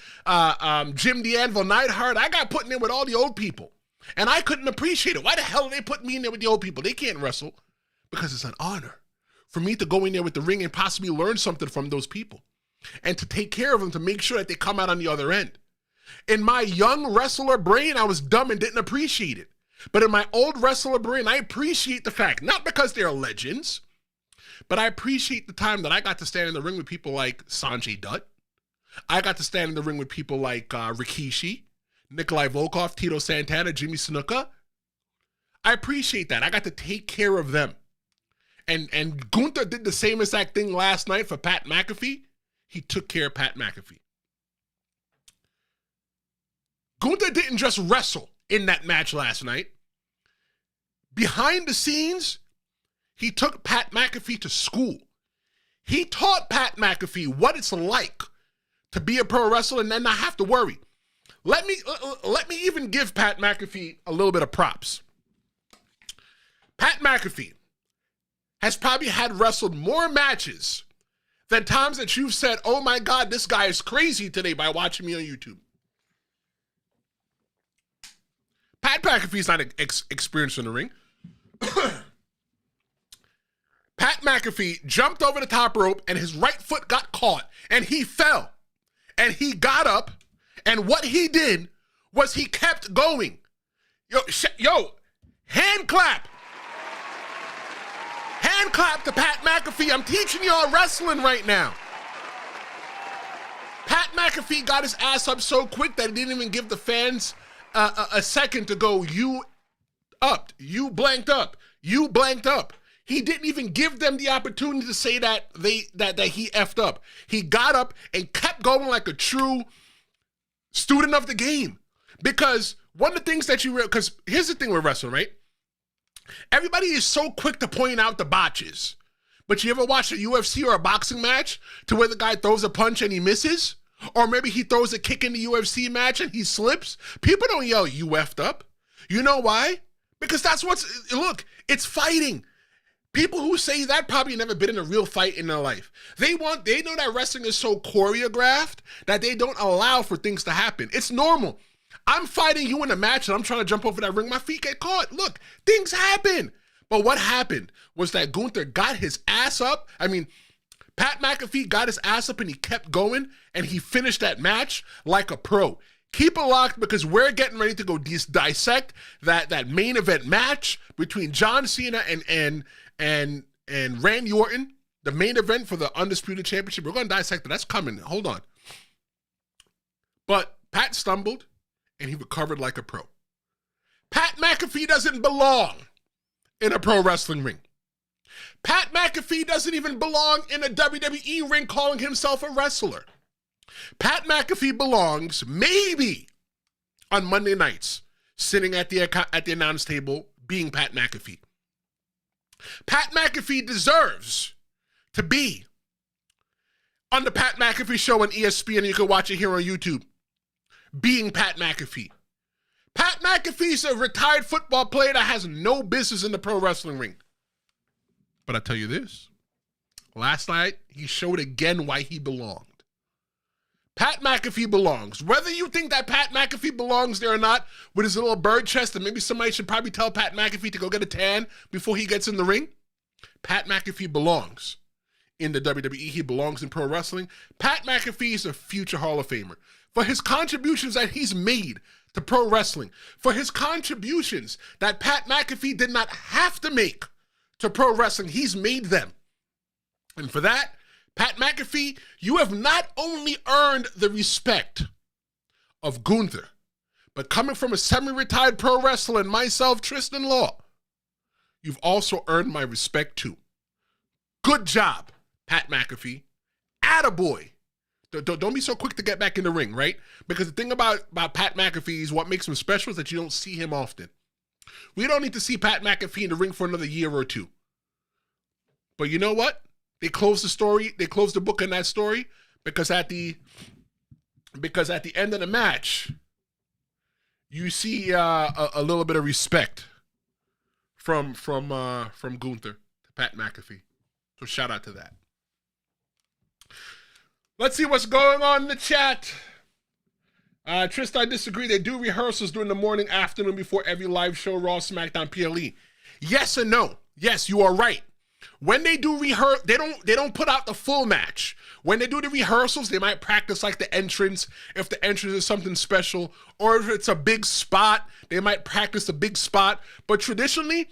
S2: Jim the Anvil Neidhart. I got put in there with all the old people. And I couldn't appreciate it. Why the hell did they put me in there with the old people? They can't wrestle. Because it's an honor for me to go in there with the ring and possibly learn something from those people. And to take care of them, to make sure that they come out on the other end. In my young wrestler brain, I was dumb and didn't appreciate it. But in my old wrestler brain, I appreciate the fact, not because they're legends, but I appreciate the time that I got to stand in the ring with people like Sanjay Dutt. I got to stand in the ring with people like Rikishi, Nikolai Volkov, Tito Santana, Jimmy Snuka. I appreciate that. I got to take care of them. And Gunther did the same exact thing last night for Pat McAfee. He took care of Pat McAfee. Gunther didn't just wrestle in that match last night. Behind the scenes, he took Pat McAfee to school. He taught Pat McAfee what it's like to be a pro wrestler and then not have to worry. Let me even give Pat McAfee a little bit of props. Pat McAfee has probably had wrestled more matches than times that you've said, oh my God, this guy is crazy today by watching me on YouTube. Pat McAfee's not experienced in the ring. Pat McAfee jumped over the top rope and his right foot got caught and he fell. And he got up, and what he did was he kept going. Yo, hand clap. Hand clap to Pat McAfee. I'm teaching y'all wrestling right now. Pat McAfee got his ass up so quick that he didn't even give the fans a second to go, you blanked up. He didn't even give them the opportunity to say that he effed up. He got up and kept going like a true student of the game. Because one of the things that because here's the thing with wrestling, right? Everybody is so quick to point out the botches. But you ever watch a UFC or a boxing match to where the guy throws a punch and he misses? Or maybe he throws a kick in the UFC match and he slips? People don't yell, you effed up. You know why? Because look, it's fighting. People who say that probably never been in a real fight in their life. They know that wrestling is so choreographed that they don't allow for things to happen. It's normal. I'm fighting you in a match and I'm trying to jump over that ring. My feet get caught. Look, things happen. But what happened was that Gunther got his ass up. I mean, Pat McAfee got his ass up and he kept going and he finished that match like a pro. Keep it locked because we're getting ready to go dissect that main event match between John Cena and Randy Orton, the main event for the Undisputed Championship. We're going to dissect it. That's coming. Hold on. But Pat stumbled and he recovered like a pro. Pat McAfee doesn't belong in a pro wrestling ring. Pat McAfee doesn't even belong in a WWE ring calling himself a wrestler. Pat McAfee belongs maybe on Monday nights sitting at the announce table being Pat McAfee. Pat McAfee deserves to be on the Pat McAfee show on ESPN, and you can watch it here on YouTube, being Pat McAfee. Pat McAfee's a retired football player that has no business in the pro wrestling ring. But I tell you this, last night he showed again why he belonged. Pat McAfee belongs. Whether you think that Pat McAfee belongs there or not, with his little bird chest, and maybe somebody should probably tell Pat McAfee to go get a tan before he gets in the ring, Pat McAfee belongs in the WWE. He belongs in pro wrestling. Pat McAfee is a future Hall of Famer. For his contributions that he's made to pro wrestling, for his contributions that Pat McAfee did not have to make to pro wrestling, he's made them. And for that, Pat McAfee, you have not only earned the respect of Gunther, but coming from a semi-retired pro wrestler and myself, Tristan Law, you've also earned my respect too. Good job, Pat McAfee. Attaboy. Don't be so quick to get back in the ring, right? Because the thing about Pat McAfee is what makes him special is that you don't see him often. We don't need to see Pat McAfee in the ring for another year or two. But you know what? They closed the story. They closed the book on that story because at the end of the match, you see a little bit of respect from Gunther to Pat McAfee. So shout out to that. Let's see what's going on in the chat. Tristan, I disagree. They do rehearsals during the morning, afternoon before every live show, Raw, SmackDown, PLE. Yes and no. Yes, you are right. When they do rehearse, they don't put out the full match. When they do the rehearsals, they might practice like the entrance, if the entrance is something special, or if it's a big spot, they might practice the big spot. But traditionally,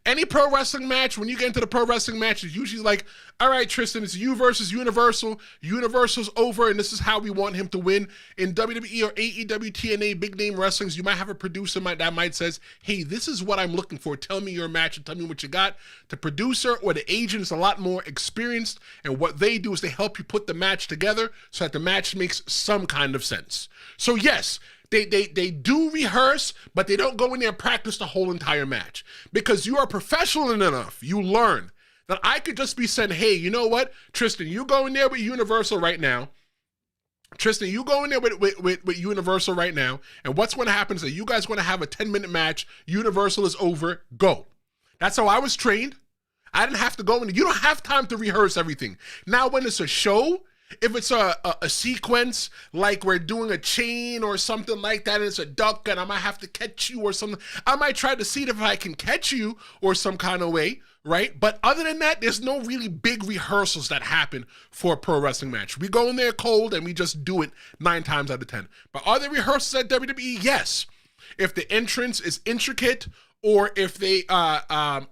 S2: any pro wrestling match, when you get into the pro wrestling match, it's usually like, all right, Tristan, it's you versus Universal. Universal's over, and this is how we want him to win. In WWE or AEW, TNA, big name wrestlings, you might have a producer that might says, hey, this is what I'm looking for. Tell me your match and tell me what you got. The producer or the agent is a lot more experienced, and what they do is they help you put the match together so that the match makes some kind of sense. So yes, They do rehearse, but they don't go in there and practice the whole entire match. Because you are professional enough, you learn that I could just be saying, hey, you know what, Tristan, you go in there with Universal right now. Tristan, you go in there with Universal right now, and what's going to happen is that you guys are going to have a 10-minute match. Universal is over. Go. That's how I was trained. I didn't have to go in. You don't have time to rehearse everything. Now, when it's a show, if it's a sequence, like we're doing a chain or something like that, and it's a duck, and I might have to catch you or something, I might try to see if I can catch you or some kind of way, right? But other than that, there's no really big rehearsals that happen for a pro wrestling match. We go in there cold, and we just do it 9 times out of 10. But are there rehearsals at WWE? Yes. If the entrance is intricate, or if they,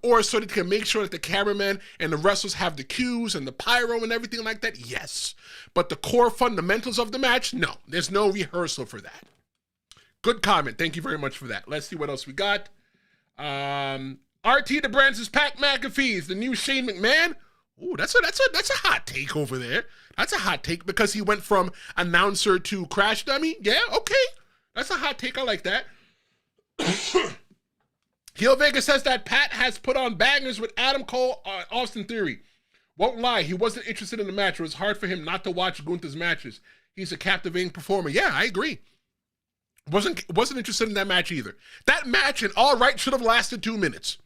S2: or so they can make sure that the cameraman and the wrestlers have the cues and the pyro and everything like that, yes. But the core fundamentals of the match, no. There's no rehearsal for that. Good comment. Thank you very much for that. Let's see what else we got. RT the Brands is Pat McAfee's the new Shane McMahon. Ooh, that's a hot take over there. That's a hot take because he went from announcer to crash dummy. Yeah, okay. That's a hot take. I like that. Heel Vega says that Pat has put on bangers with Adam Cole, Austin Theory. Won't lie, he wasn't interested in the match. It was hard for him not to watch Gunther's matches. He's a captivating performer. Yeah, I agree. Wasn't interested in that match either. That match, in all right, should have lasted 2 minutes.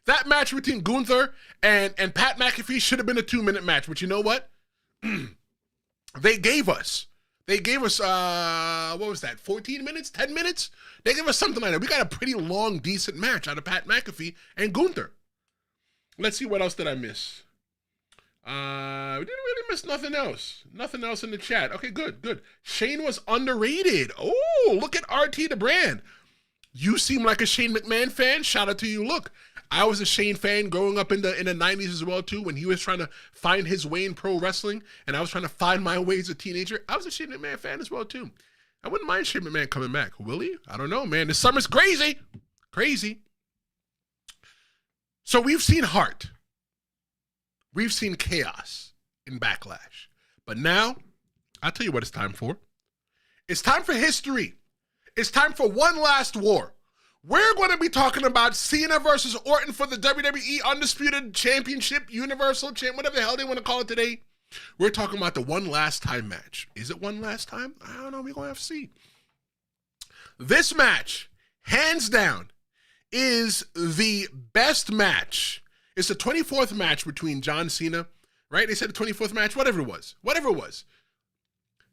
S2: That match between Gunther and Pat McAfee should have been a 2-minute match, but you know what? They gave us, what was that, 14 minutes, 10 minutes? They gave us something like that. We got a pretty long, decent match out of Pat McAfee and Gunther. Let's see, what else did I miss? We didn't really miss nothing else. Nothing else in the chat. Okay, good. Shane was underrated. Oh, look at RT the brand. You seem like a Shane McMahon fan. Shout out to you. Look, I was a Shane fan growing up in the 90s as well too, when he was trying to find his way in pro wrestling, and I was trying to find my way as a teenager. I was a Shane McMahon fan as well too. I wouldn't mind Shane McMahon coming back. Will he? I don't know, man. This summer's crazy. Crazy. So we've seen heart. We've seen chaos in Backlash. But now, I'll tell you what it's time for. It's time for history. It's time for one last war. We're going to be talking about Cena versus Orton for the WWE Undisputed Championship, Universal Champ, whatever the hell they want to call it today. We're talking about the one last time match. Is it one last time? I don't know. We're going to have to see. This match, hands down, is the best match. It's the 24th match between John Cena, right? They said the 24th match, whatever it was.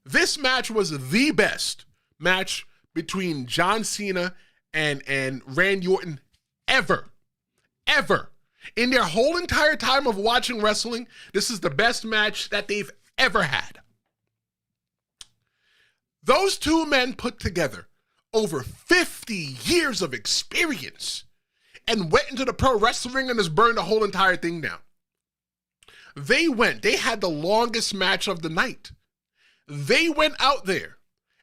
S2: This match was the best match between John Cena and Randy Orton ever. In their whole entire time of watching wrestling, this is the best match that they've ever had. Those two men put together over 50 years of experience and went into the pro wrestling ring and just burned the whole entire thing down. They had the longest match of the night. They went out there,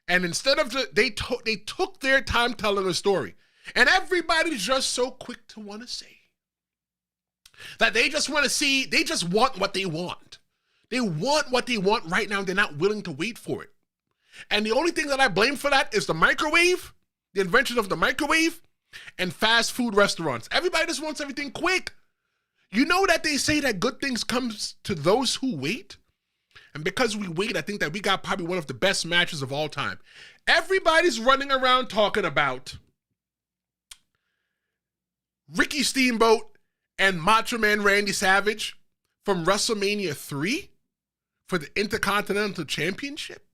S2: and instead of they took their time telling a story. And everybody's just so quick to want to say that they just want what they want. They want what they want right now. They're not willing to wait for it. And the only thing that I blame for that is the microwave, the invention of the microwave, and fast food restaurants. Everybody just wants everything quick. You know that they say that good things comes to those who wait? And because we wait, I think that we got probably one of the best matches of all time. Everybody's running around talking about Ricky Steamboat and Macho Man Randy Savage from WrestleMania 3 for the Intercontinental Championship.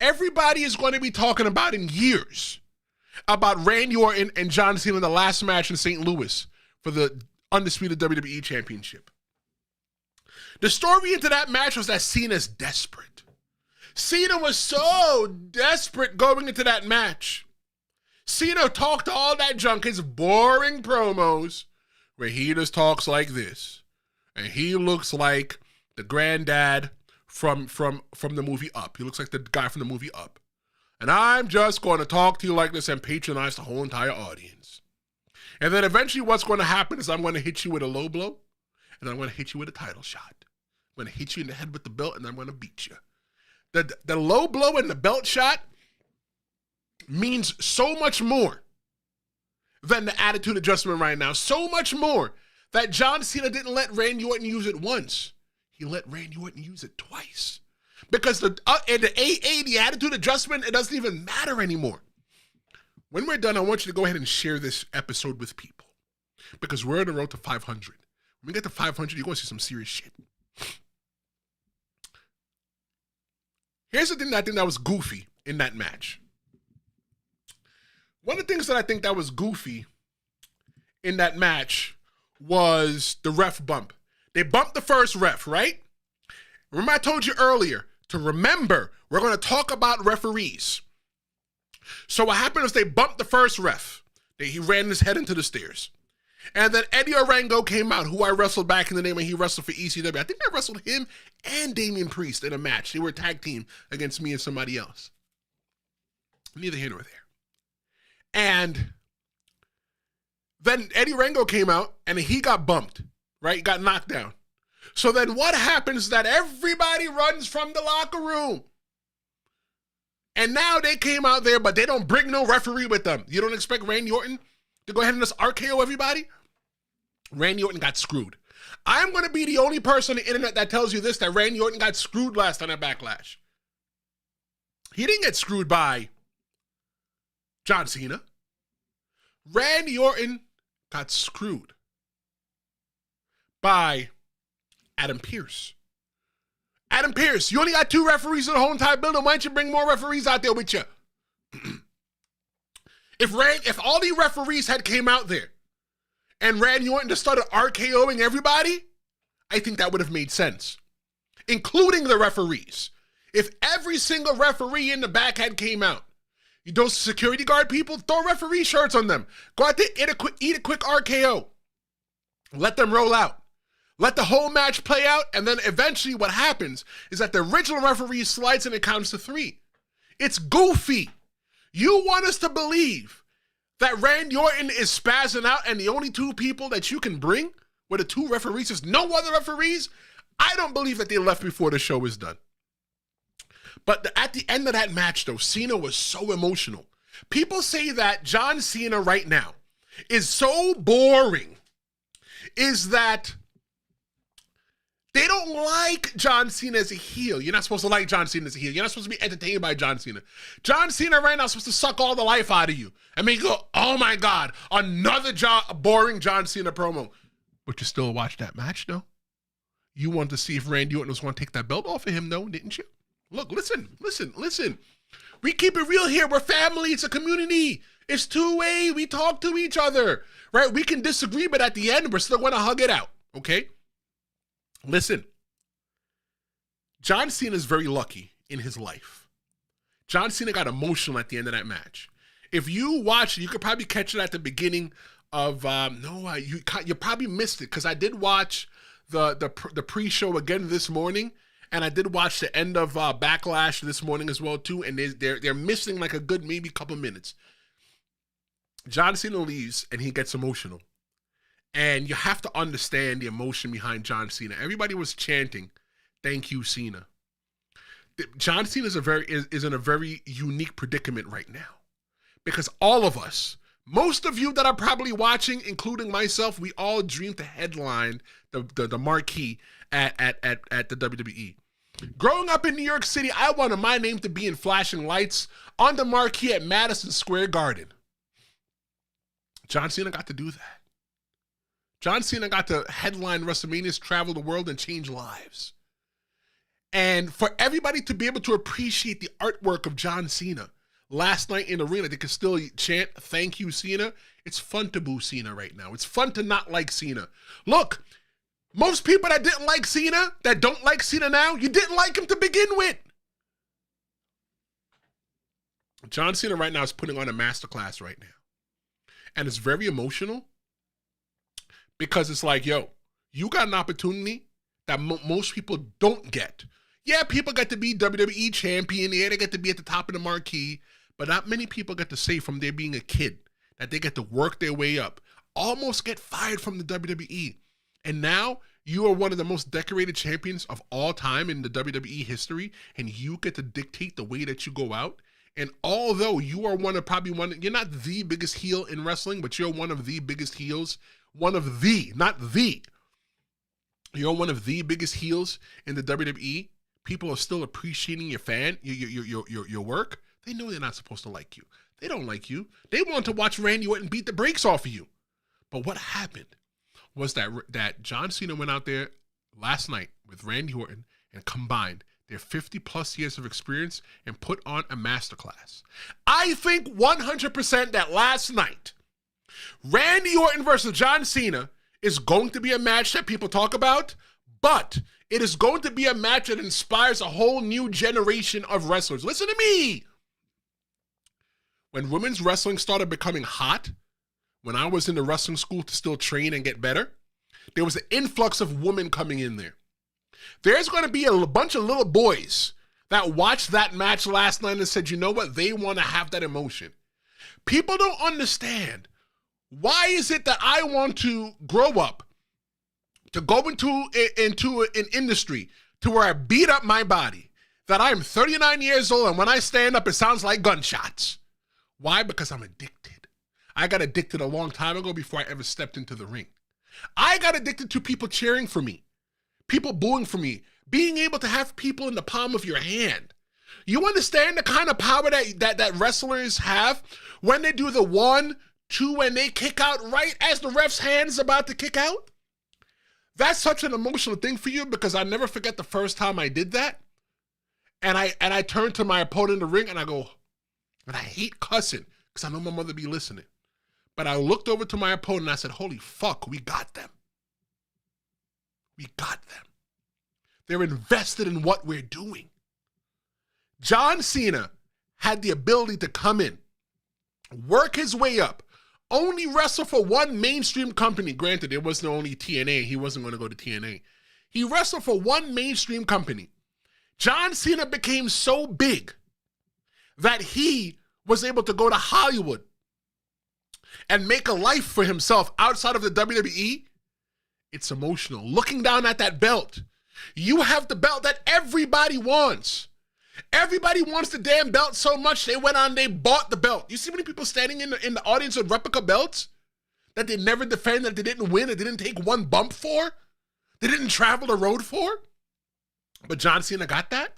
S2: Everybody is going to be talking about in years about Randy Orton and John Cena in the last match in St. Louis for the Undisputed WWE Championship. The story into that match was that Cena's desperate. Cena was so desperate going into that match. Cena talked all that junk, his boring promos, where he just talks like this. And he looks like the granddad from the movie Up. He looks like the guy from the movie Up. And I'm just going to talk to you like this and patronize the whole entire audience. And then eventually what's going to happen is I'm going to hit you with a low blow, and I'm going to hit you with a title shot. I'm going to hit you in the head with the belt, and I'm going to beat you. The low blow and the belt shot means so much more than the attitude adjustment right now. So much more that John Cena didn't let Randy Orton use it once. He let Randy Orton use it twice. Because in the AA, the attitude adjustment, it doesn't even matter anymore. When we're done, I want you to go ahead and share this episode with people. Because we're on the road to 500. When we get to 500, you're going to see some serious shit. Here's the thing that I think that was goofy in that match. One of the things that I think that was goofy in that match was the ref bump. They bumped the first ref, right? Remember I told you earlier to remember, we're going to talk about referees. So what happened is they bumped the first ref. He ran his head into the stairs. And then Eddie Orango came out, who I wrestled back in the day when he wrestled for ECW. I think I wrestled him and Damian Priest in a match. They were a tag team against me and somebody else. Neither here nor there. And then Eddie Orango came out and he got bumped, right? He got knocked down. So then what happens is that everybody runs from the locker room. And now they came out there, but they don't bring no referee with them. You don't expect Randy Orton to go ahead and just RKO everybody? Randy Orton got screwed. I'm going to be the only person on the internet that tells you this, that Randy Orton got screwed last time at Backlash. He didn't get screwed by John Cena. Randy Orton got screwed by Adam Pearce. Adam Pearce, you only got 2 referees in the whole entire building. Why don't you bring more referees out there with you? If all the referees had came out there and Randy Orton just started RKOing everybody, I think that would have made sense, including the referees. If every single referee in the back had came out, those security guard people, throw referee shirts on them. Go out there, eat a quick RKO. Let them roll out. Let the whole match play out, and then eventually what happens is that the original referee slides and it counts to 3. It's goofy. You want us to believe that Randy Orton is spazzing out and the only 2 people that you can bring were the 2 referees, there's no other referees? I don't believe that they left before the show is done. But at the end of that match, though, Cena was so emotional. People say that John Cena right now is so boring, is that they don't like John Cena as a heel. You're not supposed to like John Cena as a heel. You're not supposed to be entertained by John Cena. John Cena right now is supposed to suck all the life out of you. I mean, you go, oh my God, another boring John Cena promo. But you still watched that match, though? You wanted to see if Randy Orton was going to take that belt off of him, though, didn't you? Look, listen. We keep it real here. We're family. It's a community. It's two-way. We talk to each other, right? We can disagree, but at the end, we're still going to hug it out, okay? Listen. John Cena is very lucky in his life. John Cena got emotional at the end of that match. If you watch it, you could probably catch it at the beginning of, you probably missed it, because I did watch the pre-show again this morning, and I did watch the end of Backlash this morning as well, too, and they're missing like a good maybe couple minutes. John Cena leaves, and he gets emotional. And you have to understand the emotion behind John Cena. Everybody was chanting, "Thank you, Cena." John Cena is in a very unique predicament right now. Because all of us, most of you that are probably watching, including myself, we all dreamed to headline the marquee at the WWE. Growing up in New York City, I wanted my name to be in flashing lights on the marquee at Madison Square Garden. John Cena got to do that. John Cena got to headline WrestleManias, travel the world, and change lives. And for everybody to be able to appreciate the artwork of John Cena last night in the arena, they could still chant, "Thank you, Cena." It's fun to boo Cena right now. It's fun to not like Cena. Look, most people that didn't like Cena, that don't like Cena now, you didn't like him to begin with. John Cena right now is putting on a masterclass right now. And it's very emotional because it's like, yo, you got an opportunity that most people don't get. Yeah, people get to be WWE champion. Yeah, they get to be at the top of the marquee. But not many people get to say from their being a kid that they get to work their way up, almost get fired from the WWE. And now you are one of the most decorated champions of all time in the WWE history, and you get to dictate the way that you go out. And although you are you're not the biggest heel in wrestling, but you're one of the biggest heels, you're one of the biggest heels in the WWE. People are still appreciating your work. They know they're not supposed to like you. They don't like you. They want to watch Randy Orton beat the brakes off of you. But what happened was that John Cena went out there last night with Randy Orton and combined their 50 plus years of experience and put on a masterclass. I think 100% that last night, Randy Orton versus John Cena is going to be a match that people talk about, but it is going to be a match that inspires a whole new generation of wrestlers. Listen to me. When women's wrestling started becoming hot, when I was in the wrestling school to still train and get better, there was an influx of women coming in there. There's going to be a bunch of little boys that watched that match last night and said, you know what? They want to have that emotion. People don't understand. Why is it that I want to grow up, to go into an industry to where I beat up my body, that I am 39 years old and when I stand up, it sounds like gunshots? Why? Because I'm addicted. I got addicted a long time ago before I ever stepped into the ring. I got addicted to people cheering for me, people booing for me, being able to have people in the palm of your hand. You understand the kind of power that wrestlers have when they do the 1, 2, and they kick out right as the ref's hand is about to kick out? That's such an emotional thing for you because I never forget the first time I did that. And I turned to my opponent in the ring and I go, and I hate cussing because I know my mother be listening. But I looked over to my opponent and I said, holy fuck, we got them. We got them. They're invested in what we're doing. John Cena had the ability to come in, work his way up, only wrestle for one mainstream company. Granted, it wasn't only TNA. He wasn't going to go to TNA. He wrestled for one mainstream company. John Cena became so big that he was able to go to Hollywood and make a life for himself outside of the WWE. It's emotional. Looking down at that belt, you have the belt that everybody wants. Everybody wants the damn belt so much they went on, they bought the belt. You see many people standing in the audience with replica belts that they never defend, that they didn't win, that they didn't take one bump for, they didn't travel the road for? But John Cena got that?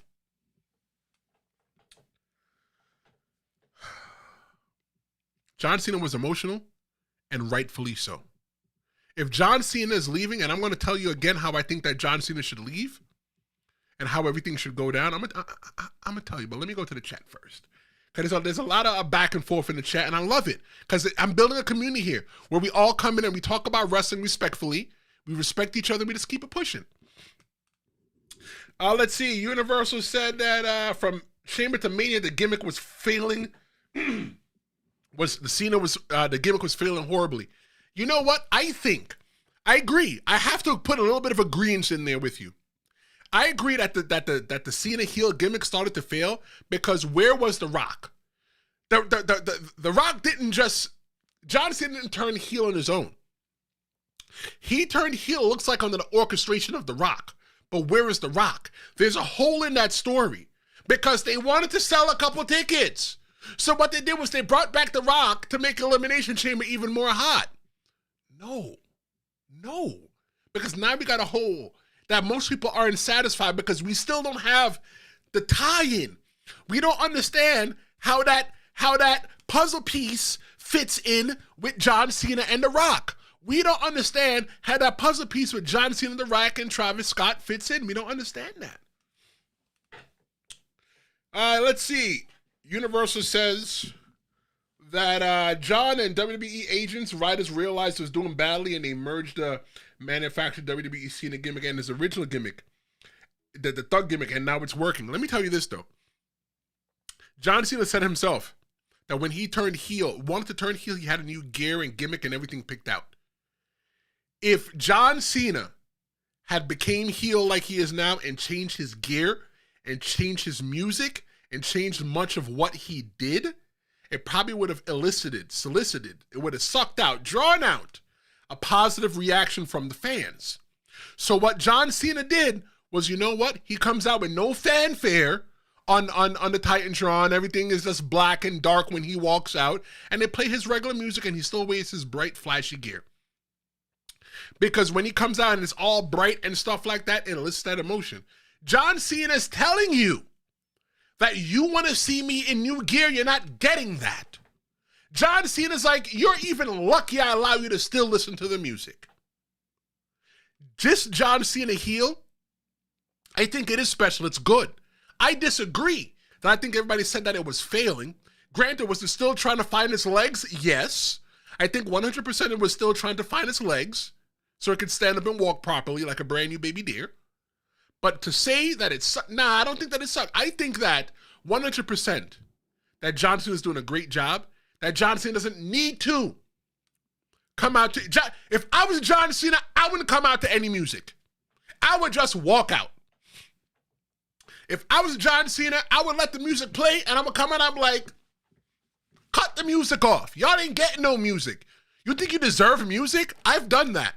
S2: John Cena was emotional, and rightfully so. If John Cena is leaving, and I'm going to tell you again how I think that John Cena should leave and how everything should go down, I'm going to tell you, but let me go to the chat first. Because there's a lot of back and forth in the chat, and I love it. Because I'm building a community here where we all come in and we talk about wrestling respectfully. We respect each other. We just keep it pushing. Let's see. Universal said that from Chamber to Mania, the gimmick was failing. The gimmick was failing horribly. You know what? I agree. I have to put a little bit of agreement in there with you. I agree that the Cena heel gimmick started to fail because where was The Rock? The Rock didn't just, John Cena didn't turn heel on his own. He turned heel, looks like, under the orchestration of The Rock. But where is The Rock? There's a hole in that story because they wanted to sell a couple tickets. So what they did was they brought back The Rock to make Elimination Chamber even more hot. No. Because now we got a hole that most people aren't satisfied because we still don't have the tie-in. We don't understand how that puzzle piece fits in with John Cena and The Rock. We don't understand how that puzzle piece with John Cena, The Rock, and Travis Scott fits in. We don't understand that. Let's see. Universal says that John and WWE agents, writers realized it was doing badly and they merged the manufactured WWE Cena gimmick and his original gimmick, the thug gimmick, and now it's working. Let me tell you this, though. John Cena said himself that when he wanted to turn heel, he had a new gear and gimmick and everything picked out. If John Cena had became heel like he is now and changed his gear and changed his music and changed much of what he did, it probably would have solicited, it would have sucked out, drawn out a positive reaction from the fans. So what John Cena did was, you know what? He comes out with no fanfare on the Titantron. Everything is just black and dark when he walks out, and they play his regular music and he still wears his bright, flashy gear. Because when he comes out and it's all bright and stuff like that, it elicits that emotion. John Cena is telling you that you want to see me in new gear, you're not getting that. John Cena's like, you're even lucky I allow you to still listen to the music. Just John Cena heel, I think it is special, it's good. I disagree that I think everybody said that it was failing. Granted, was it still trying to find its legs? Yes. I think 100% it was still trying to find its legs so it could stand up and walk properly like a brand new baby deer. But to say that it sucked, I don't think that it sucked. I think that 100% that John Cena is doing a great job, that John Cena doesn't need to come out to, if I was John Cena, I wouldn't come out to any music. I would just walk out. If I was John Cena, I would let the music play and I'm gonna come out, I'm like, cut the music off. Y'all ain't getting no music. You think you deserve music? I've done that.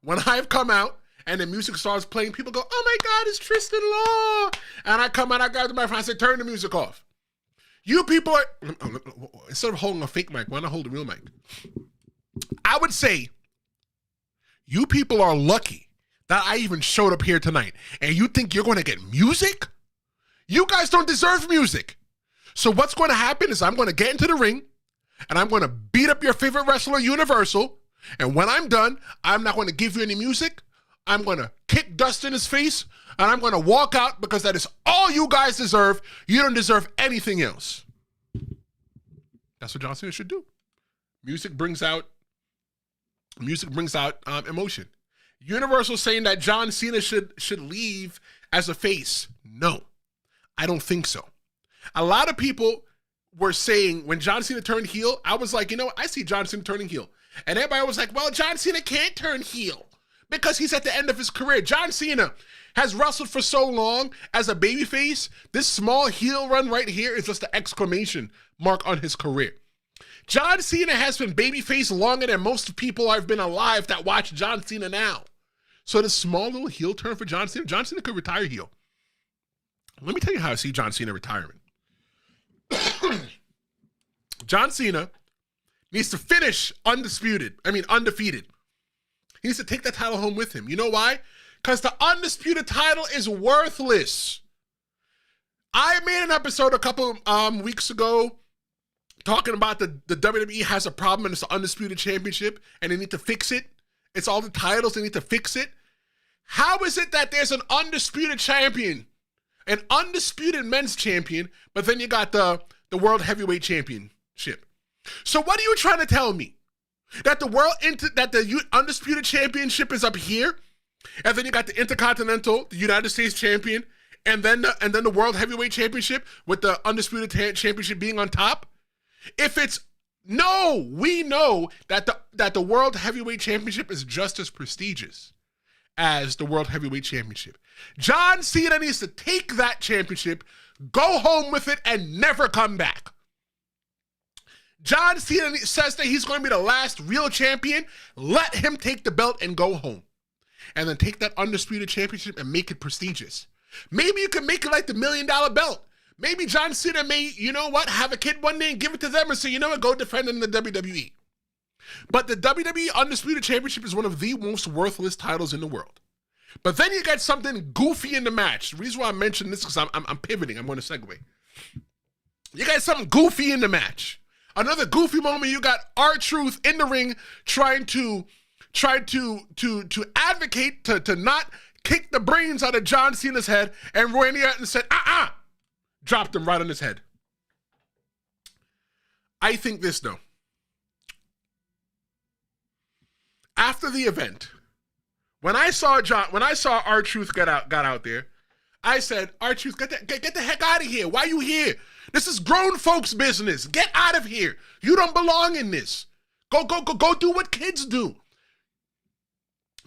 S2: When I've come out and the music starts playing, people go, oh my God, it's Tristan Law. And I come out, I grab the microphone, I say, turn the music off. You people are, instead of holding a fake mic, why not hold a real mic? I would say, you people are lucky that I even showed up here tonight. And you think you're going to get music? You guys don't deserve music. So what's going to happen is I'm going to get into the ring and I'm going to beat up your favorite wrestler, Universal. And when I'm done, I'm not going to give you any music. I'm going to kick dust in his face, and I'm going to walk out because that is all you guys deserve. You don't deserve anything else. That's what John Cena should do. Music brings out emotion. Universal saying that John Cena should leave as a face. No, I don't think so. A lot of people were saying when John Cena turned heel, I was like, you know what? I see John Cena turning heel. And everybody was like, well, John Cena can't turn heel because he's at the end of his career. John Cena has wrestled for so long as a babyface. This small heel run right here is just an exclamation mark on his career. John Cena has been babyface longer than most people have been alive that watch John Cena now. So this small little heel turn for John Cena could retire heel. Let me tell you how I see John Cena retiring. John Cena needs to finish undefeated. He needs to take that title home with him. You know why? Because the undisputed title is worthless. I made an episode a couple weeks ago talking about the WWE has a problem and it's the undisputed championship and they need to fix it. It's all the titles, they need to fix it. How is it that there's an undisputed champion, an undisputed men's champion, but then you got the World Heavyweight Championship? So what are you trying to tell me? That the undisputed championship is up here, and then you got the Intercontinental, the United States champion, and then the World Heavyweight Championship with the undisputed championship being on top? We know that the World Heavyweight Championship is just as prestigious as the World Heavyweight Championship. John Cena needs to take that championship, go home with it, and never come back. John Cena says that he's going to be the last real champion. Let him take the belt and go home. And then take that undisputed championship and make it prestigious. Maybe you can make it like the $1 million belt. Maybe John Cena may, you know what, have a kid one day and give it to them and say, you know what, go defend it in the WWE. But the WWE Undisputed Championship is one of the most worthless titles in the world. But then you got something goofy in the match. The reason why I mentioned this is because I'm pivoting. I'm going to segue. You got something goofy in the match. Another goofy moment, you got R-Truth in the ring trying to advocate to not kick the brains out of John Cena's head, and Randy Orton said, dropped him right on his head. I think this, though. After the event, when I saw R-Truth got out there, I said, R-Truth, get the heck out of here. Why are you here? This is grown folks' business. Get out of here. You don't belong in this. Go do what kids do.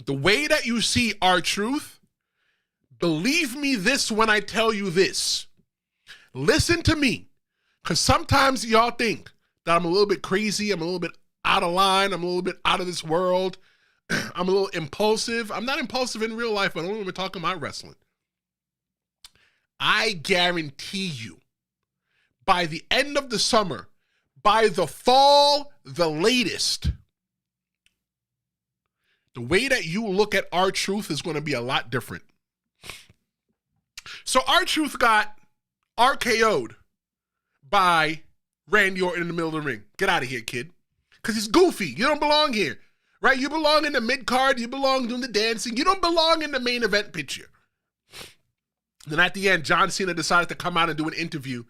S2: The way that you see R-Truth, believe me this when I tell you this. Listen to me, because sometimes y'all think that I'm a little bit crazy, I'm a little bit out of line, I'm a little bit out of this world, I'm a little impulsive. I'm not impulsive in real life, but only when we're talking about wrestling. I guarantee you, by the end of the summer, by the fall, the latest, the way that you look at R-Truth is going to be a lot different. So R-Truth got RKO'd by Randy Orton in the middle of the ring. Get out of here, kid. Because he's goofy. You don't belong here. Right? You belong in the mid-card. You belong doing the dancing. You don't belong in the main event picture. Then at the end, John Cena decided to come out and do an interview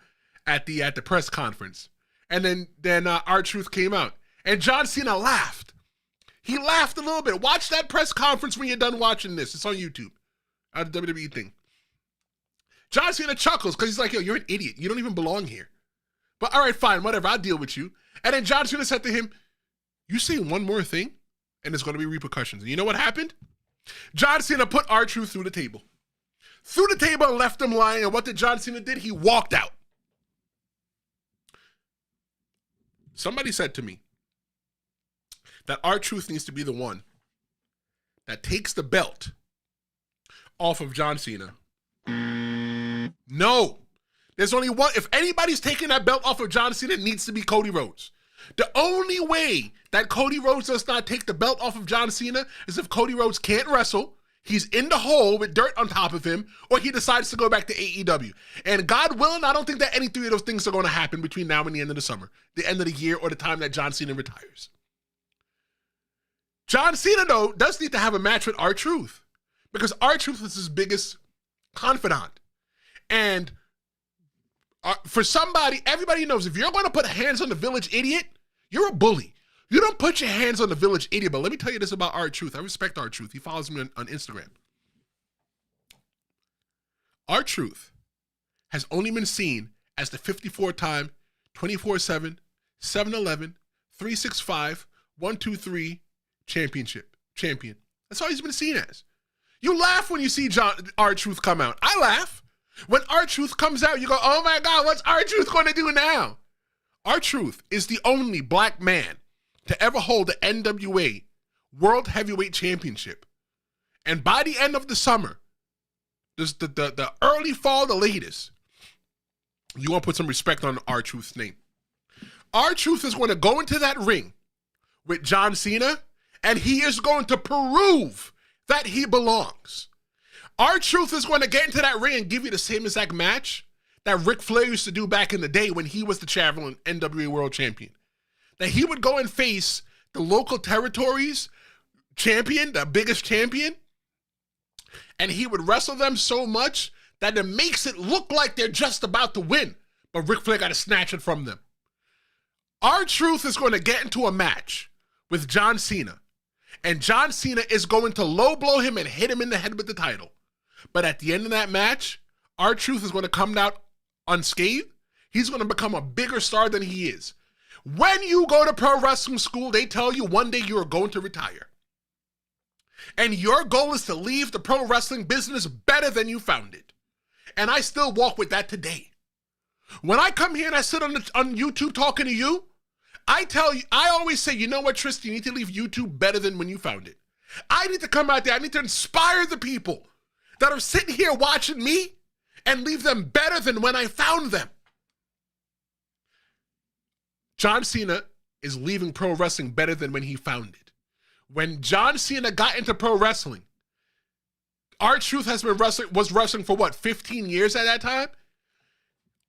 S2: at the press conference. And then R-Truth came out. And John Cena laughed. He laughed a little bit. Watch that press conference when you're done watching this. It's on YouTube. The WWE thing. John Cena chuckles because he's like, yo, you're an idiot. You don't even belong here. But all right, fine, whatever. I'll deal with you. And then John Cena said to him, you say one more thing and there's going to be repercussions. And you know what happened? John Cena put R-Truth through the table. Through the table and left him lying. And what did John Cena did? He walked out. Somebody said to me that R-Truth needs to be the one that takes the belt off of John Cena. No. There's only one. If anybody's taking that belt off of John Cena, it needs to be Cody Rhodes. The only way that Cody Rhodes does not take the belt off of John Cena is if Cody Rhodes can't wrestle, he's in the hole with dirt on top of him, or he decides to go back to AEW. And God willing, I don't think that any three of those things are going to happen between now and the end of the summer, the end of the year, or the time that John Cena retires. John Cena, though, does need to have a match with R-Truth. because R-Truth is his biggest confidant. And for somebody, everybody knows if you're going to put hands on the village idiot, you're a bully. You don't put your hands on the village idiot. But let me tell you this about R-Truth. I respect R-Truth. He follows me on Instagram. R-Truth has only been seen as the 54-time, 24/7, 7-Eleven, 365, 1-2-3 champion. That's all he's been seen as. You laugh when you see R-Truth come out. I laugh. When R-Truth comes out, you go, oh my God, what's R-Truth going to do now? R-Truth is the only black man to ever hold the NWA World Heavyweight Championship. And by the end of the summer, the early fall, the latest, you want to put some respect on R-Truth's name. R-Truth is going to go into that ring with John Cena, and he is going to prove that he belongs. R-Truth is going to get into that ring and give you the same exact match that Ric Flair used to do back in the day when he was the traveling NWA World Champion. That he would go and face the local territories champion, the biggest champion, and he would wrestle them so much that it makes it look like they're just about to win, but Ric Flair got to snatch it from them. R-Truth is going to get into a match with John Cena, and John Cena is going to low blow him and hit him in the head with the title. But at the end of that match, R-Truth is going to come out unscathed. He's going to become a bigger star than he is. When you go to pro wrestling school, they tell you one day you are going to retire. And your goal is to leave the pro wrestling business better than you found it. And I still walk with that today. When I come here and I sit on YouTube talking to you, I always say, you know what, Tristan, you need to leave YouTube better than when you found it. I need to come out there, I need to inspire the people that are sitting here watching me and leave them better than when I found them. John Cena is leaving pro wrestling better than when he found it. When John Cena got into pro wrestling, R-Truth was wrestling for what, 15 years at that time?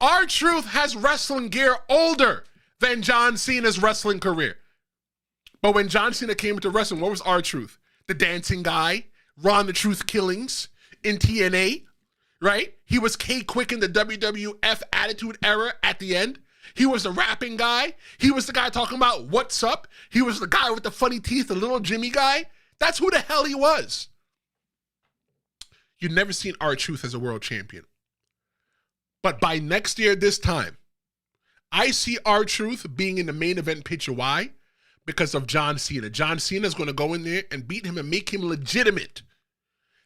S2: R-Truth has wrestling gear older than John Cena's wrestling career. But when John Cena came into wrestling, what was R-Truth? The dancing guy, Ron the Truth Killings in TNA, right? He was K-Quick in the WWF Attitude Era at the end. He was the rapping guy. He was the guy talking about what's up. He was the guy with the funny teeth, the little Jimmy guy. That's who the hell he was. You've never seen R-Truth as a world champion. But by next year, this time, I see R-Truth being in the main event picture. Why? Because of John Cena. John Cena is going to go in there and beat him and make him legitimate.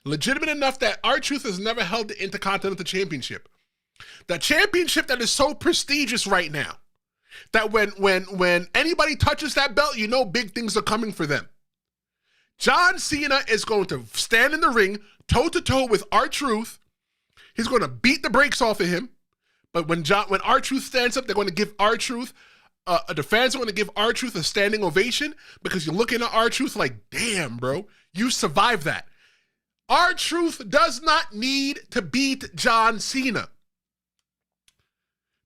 S2: Legitimate enough that R-Truth has never held the Intercontinental Championship. The championship that is so prestigious right now that when anybody touches that belt, you know big things are coming for them. John Cena is going to stand in the ring toe-to-toe with R-Truth. He's going to beat the brakes off of him. But when R-Truth stands up, they're going to give R-Truth, the fans are going to give R-Truth a standing ovation because you're looking at R-Truth like, damn, bro, you survived that. R-Truth does not need to beat John Cena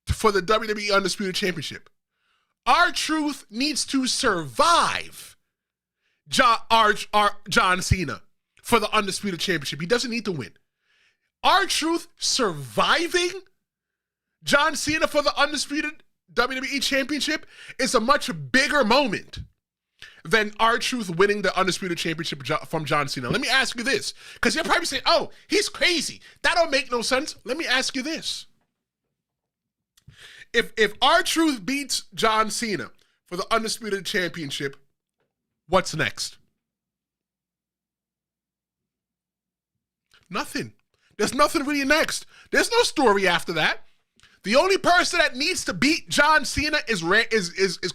S2: for the WWE Undisputed Championship. R-Truth needs to survive John Cena for the Undisputed Championship. He doesn't need to win. R-Truth surviving John Cena for the Undisputed WWE Championship is a much bigger moment than R-Truth winning the Undisputed Championship from John Cena. Let me ask you this, because you're probably saying, oh, he's crazy. That don't make no sense. Let me ask you this. If R-Truth beats John Cena for the Undisputed Championship, what's next? Nothing. There's nothing really next. There's no story after that. The only person that needs to beat John Cena is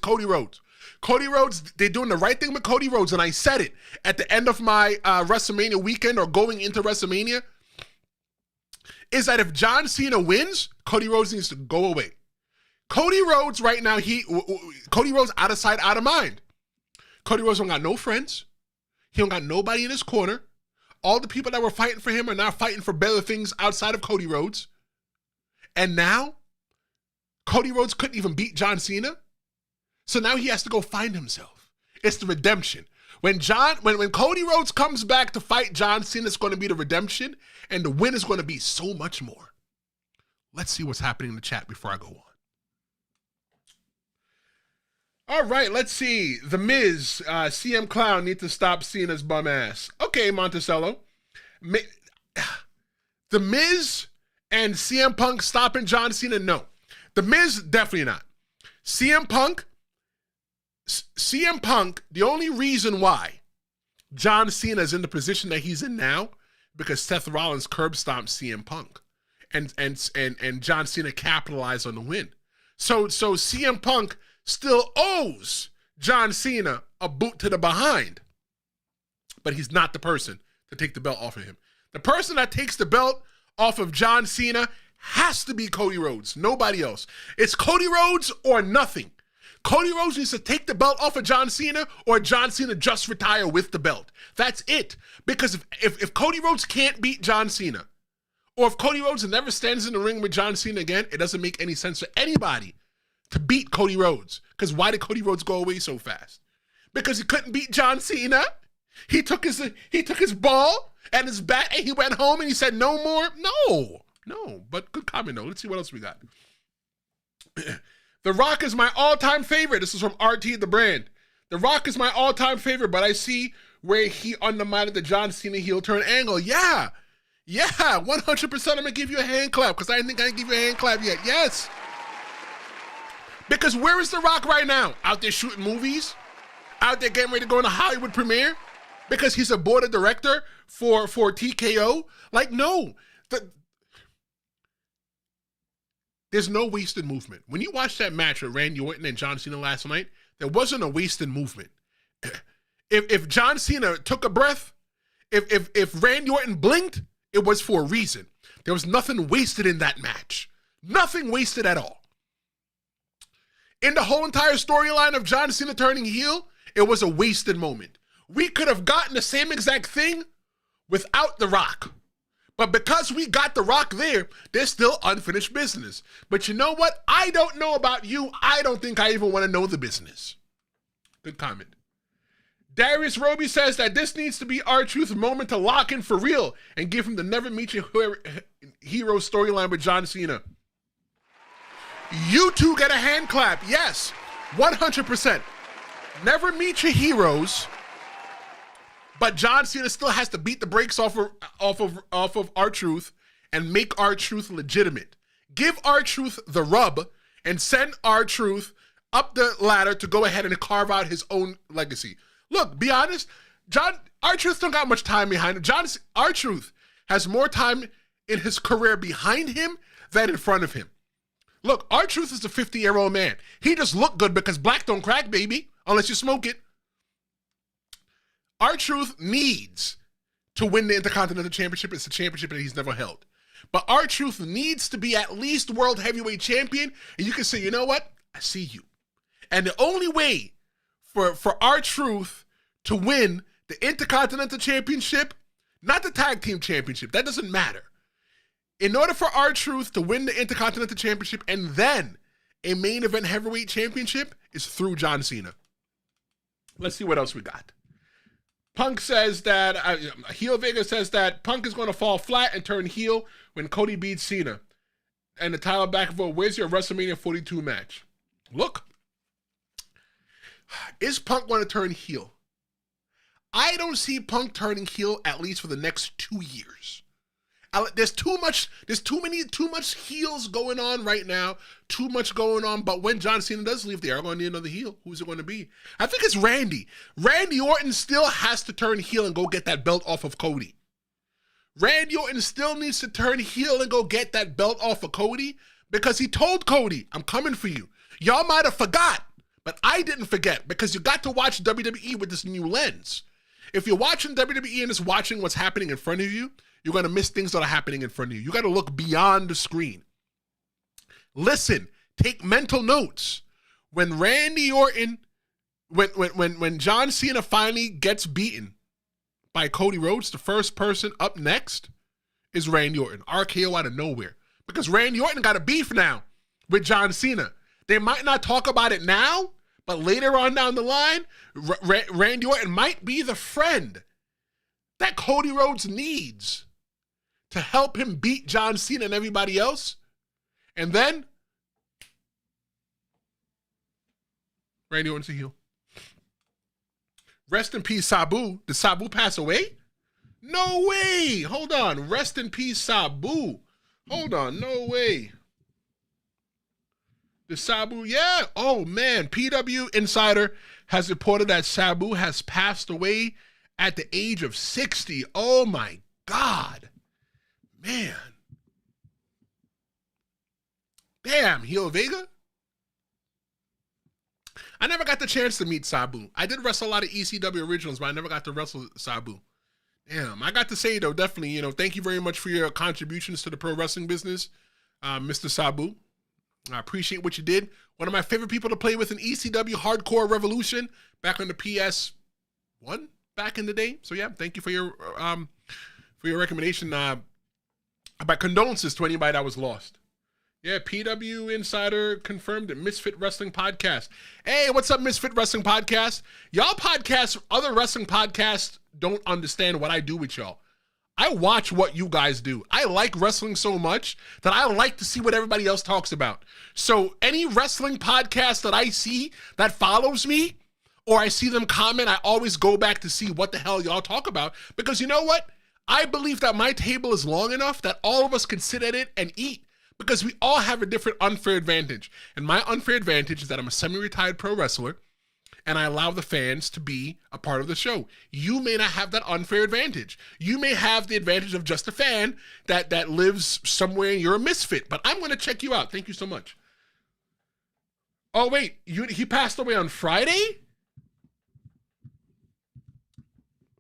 S2: Cody Rhodes. Cody Rhodes, they're doing the right thing with Cody Rhodes, and I said it at the end of my WrestleMania weekend or going into WrestleMania, is that if John Cena wins, Cody Rhodes needs to go away. Cody Rhodes right now, Cody Rhodes out of sight, out of mind. Cody Rhodes don't got no friends. He don't got nobody in his corner. All the people that were fighting for him are now fighting for better things outside of Cody Rhodes. And now, Cody Rhodes couldn't even beat John Cena. So now he has to go find himself. It's the redemption. When Cody Rhodes comes back to fight John Cena, it's going to be the redemption, and the win is going to be so much more. Let's see what's happening in the chat before I go on. All right, let's see. The Miz, CM Clown need to stop Cena's bum ass. Okay, Monticello. The Miz and CM Punk stopping John Cena? No. The Miz, definitely not. CM Punk, the only reason why John Cena is in the position that he's in now, because Seth Rollins curb stomped CM Punk. And John Cena capitalized on the win. So CM Punk still owes John Cena a boot to the behind. But he's not the person to take the belt off of him. The person that takes the belt off of John Cena has to be Cody Rhodes. Nobody else. It's Cody Rhodes or nothing. Cody Rhodes needs to take the belt off of John Cena, or John Cena just retire with the belt. That's it. Because if Cody Rhodes can't beat John Cena, or if Cody Rhodes never stands in the ring with John Cena again, it doesn't make any sense for anybody to beat Cody Rhodes. Because why did Cody Rhodes go away so fast? Because he couldn't beat John Cena. He took his ball and his bat and he went home and he said no more. No, but good comment though. Let's see what else we got. The Rock is my all-time favorite. This is from RT the Brand. The Rock is my all-time favorite, but I see where he undermined the John Cena heel turn angle. Yeah, 100% I'm gonna give you a hand clap because I didn't think I could give you a hand clap yet. Yes. Because where is The Rock right now? Out there shooting movies? Out there getting ready to go on a Hollywood premiere? Because he's a board of director for TKO? Like, no. There's no wasted movement. When you watch that match with Randy Orton and John Cena last night, there wasn't a wasted movement. If John Cena took a breath, if Randy Orton blinked, it was for a reason. There was nothing wasted in that match. Nothing wasted at all. In the whole entire storyline of John Cena turning heel, it was a wasted moment. We could have gotten the same exact thing without The Rock. But because we got The Rock there, there's still unfinished business. But you know what? I don't know about you. I don't think I even want to know the business. Good comment. Darius Roby says that this needs to be R-Truth's moment to lock in for real and give him the Never Meet Your Hero storyline with John Cena. You two get a hand clap. Yes, 100%. Never meet your heroes, but John Cena still has to beat the brakes off of R-Truth and make R-Truth legitimate. Give R-Truth the rub and send R-Truth up the ladder to go ahead and carve out his own legacy. Look, be honest, R-Truth don't got much time behind him. R-Truth has more time in his career behind him than in front of him. Look, R-Truth is a 50-year-old man. He just looked good because black don't crack, baby, unless you smoke it. R-Truth needs to win the Intercontinental Championship. It's a championship that he's never held. But R-Truth needs to be at least World Heavyweight Champion, and you can say, you know what? I see you. And the only way for R-Truth to win the Intercontinental Championship, not the Tag Team Championship, that doesn't matter. In order for R-Truth to win the Intercontinental Championship and then a main event heavyweight championship is through John Cena. Let's see what else we got. Punk says that, Heel Vega says that Punk is going to fall flat and turn heel when Cody beats Cena. And the Tyler Black vote, where's your WrestleMania 42 match? Look, is Punk going to turn heel? I don't see Punk turning heel at least for the next 2 years. There's too much heels going on right now. Too much going on. But when John Cena does leave, they are going to need another heel. Who's it going to be? I think it's Randy. Randy Orton still has to turn heel and go get that belt off of Cody. Randy Orton still needs to turn heel and go get that belt off of Cody because he told Cody, I'm coming for you. Y'all might have forgot, but I didn't forget because you got to watch WWE with this new lens. If you're watching WWE and just watching what's happening in front of you, you're going to miss things that are happening in front of you. You got to look beyond the screen. Listen, take mental notes. When Randy Orton, when John Cena finally gets beaten by Cody Rhodes, the first person up next is Randy Orton. RKO out of nowhere. Because Randy Orton got a beef now with John Cena. They might not talk about it now, But later on down the line, Randy Orton might be the friend that Cody Rhodes needs to help him beat John Cena and everybody else. And then Randy Orton's a heel. Rest in peace, Sabu. Did Sabu pass away? No way. Hold on. Rest in peace, Sabu. Hold on. No way. The Sabu, yeah. Oh, man. PW Insider has reported that Sabu has passed away at the age of 60. Oh, my God. Man. Damn, Heel Vega? I never got the chance to meet Sabu. I did wrestle a lot of ECW originals, but I never got to wrestle Sabu. Damn, I got to say, though, definitely, thank you very much for your contributions to the pro wrestling business, Mr. Sabu. I appreciate what you did. One of my favorite people to play with in ECW Hardcore Revolution back on the PS1 back in the day. So yeah, thank you for your recommendation. My condolences to anybody that was lost. Yeah, PW Insider confirmed it. Misfit Wrestling Podcast. Hey, what's up, Misfit Wrestling Podcast? Y'all podcasts, other wrestling podcasts don't understand what I do with y'all. I watch what you guys do. I like wrestling so much that I like to see what everybody else talks about. So any wrestling podcast that I see that follows me, or I see them comment, I always go back to see what the hell y'all talk about. Because you know what? I believe that my table is long enough that all of us can sit at it and eat. Because we all have a different unfair advantage. And my unfair advantage is that I'm a semi-retired pro wrestler, and I allow the fans to be a part of the show. You may not have that unfair advantage. You may have the advantage of just a fan that lives somewhere and you're a misfit. But I'm going to check you out. Thank you so much. Oh, wait. He passed away on Friday?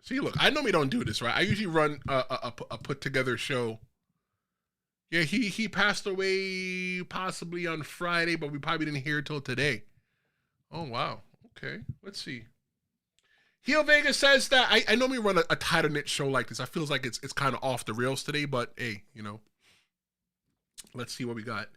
S2: See, look, I normally don't do this, right? I usually run a put-together show. Yeah, he passed away possibly on Friday, but we probably didn't hear it till today. Oh, wow. Okay, let's see. Heel Vega says that I normally run a tighter knit show like this. I feel like it's kind of off the rails today, but hey, let's see what we got.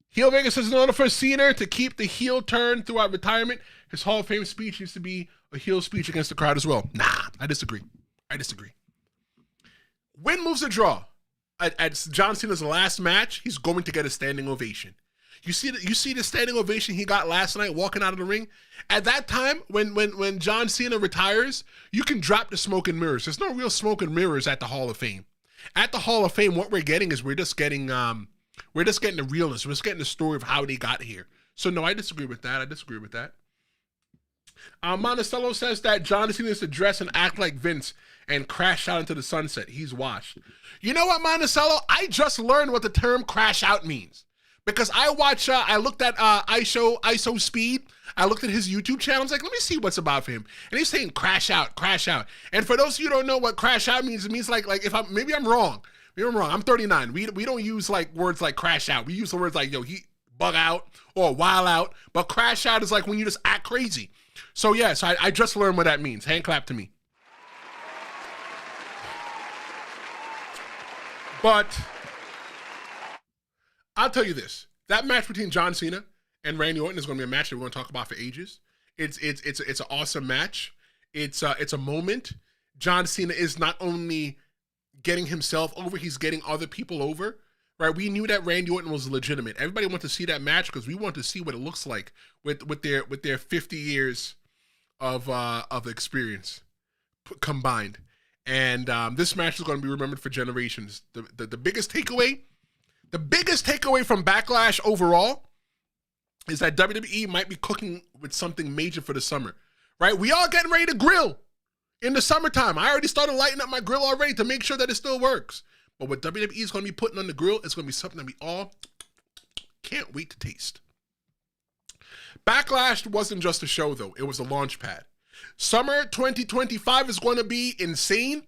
S2: Heel Vega says in order for Cena to keep the heel turn throughout retirement, his Hall of Fame speech needs to be a heel speech against the crowd as well. Nah, I disagree. Win, moves, or draw. At John Cena's last match, he's going to get a standing ovation. You see the standing ovation he got last night walking out of the ring? At that time, when John Cena retires, you can drop the smoke and mirrors. There's no real smoke and mirrors at the Hall of Fame. At the Hall of Fame, what we're getting is we're just getting the realness. We're just getting the story of how they got here. So no, I disagree with that. Monticello says that John Cena needs to dress and act like Vince and crash out into the sunset. He's washed. You know what, Monticello? I just learned what the term crash out means. Because I looked at ISO Speed. I looked at his YouTube channel. I was like, let me see what's about for him. And he's saying crash out. And for those of you who don't know what crash out means, it means like if I'm wrong. I'm 39. We don't use like words like crash out. We use the words like, he bug out or wild out. But crash out is like when you just act crazy. So yeah, I just learned what that means. Hand clap to me. But I'll tell you this: that match between John Cena and Randy Orton is going to be a match that we're going to talk about for ages. It's an awesome match. It's a moment. John Cena is not only getting himself over, he's getting other people over. Right? We knew that Randy Orton was legitimate. Everybody wanted to see that match because we want to see what it looks like with their 50 years of experience combined. And this match is going to be remembered for generations. The biggest takeaway from Backlash overall is that WWE might be cooking with something major for the summer, right? We all getting ready to grill in the summertime. I already started lighting up my grill already to make sure that it still works. But what WWE is going to be putting on the grill is going to be something that we all can't wait to taste. Backlash wasn't just a show, though. It was a launch pad. Summer 2025 is going to be insane.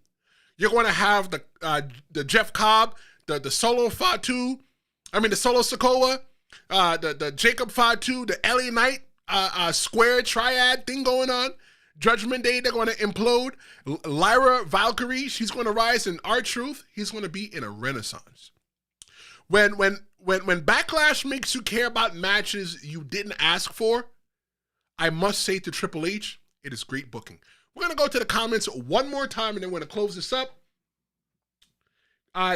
S2: You're going to have the Jeff Cobb, the solo Fatu, the solo Sikoa, the Jacob Fatu, the LA Knight square triad thing going on. Judgment Day, they're going to implode. Lyra, Valkyrie, she's going to rise. And R-Truth, he's going to be in a renaissance. When Backlash makes you care about matches you didn't ask for, I must say to Triple H, it is great booking. We're going to go to the comments one more time, and then we're going to close this up.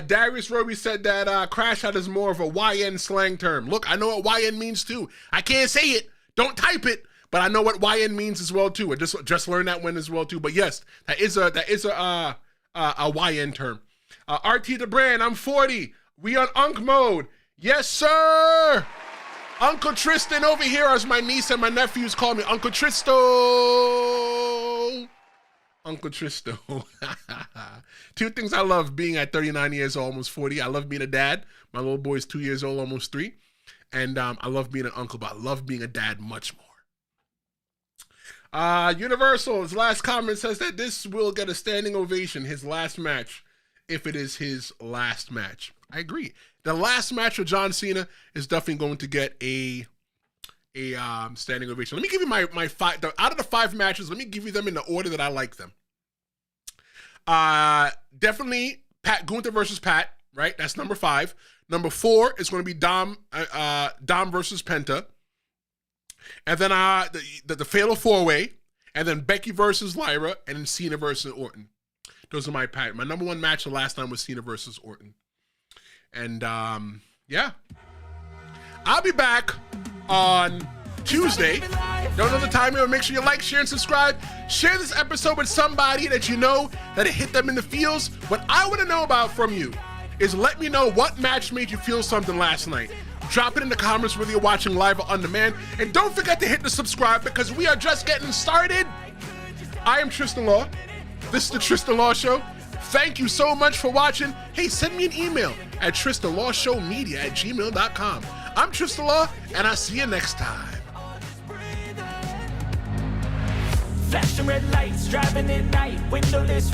S2: Darius Roby said that Crash Out is more of a YN slang term. Look, I know what YN means too. I can't say it. Don't type it. But I know what YN means as well too. I just learned that one as well too. But yes, that is a YN term. RT the brand, I'm 40. We on Unk mode. Yes, sir. Uncle Tristan over here, as my niece and my nephews call me, Uncle Tristo. Uncle Tristo. Two things I love being at 39 years old, almost 40. I love being a dad. My little boy's 2 years old, almost 3. And I love being an uncle, but I love being a dad much more. Universal, his last comment says that this will get a standing ovation, his last match, if it is his last match. I agree. The last match with John Cena is definitely going to get a standing ovation. Let me give you my 5. Out of the 5 matches, let me give you them in the order that I like them. Definitely Gunther versus Pat, right? That's number 5. Number 4 is going to be Dom versus Penta. And then the Fatal 4-Way. And then Becky versus Lyra. And then Cena versus Orton. Those are my pattern. My number 1 match the last time was Cena versus Orton. And yeah. I'll be back on Tuesday. Don't know the time yet. Make sure you like, share, and subscribe. Share this episode with somebody that you know that it hit them in the feels. What I want to know about from you is let me know what match made you feel something last night. Drop it in the comments whether you're watching live or on demand. And don't forget to hit the subscribe because we are just getting started. I am Tristan Law. This is the Tristan Law Show. Thank you so much for watching. Hey, send me an email at tristanlawshowmedia@gmail.com. I'm Tristan Law, and I'll see you next time.
S1: Flashing red lights, driving at night, windowless.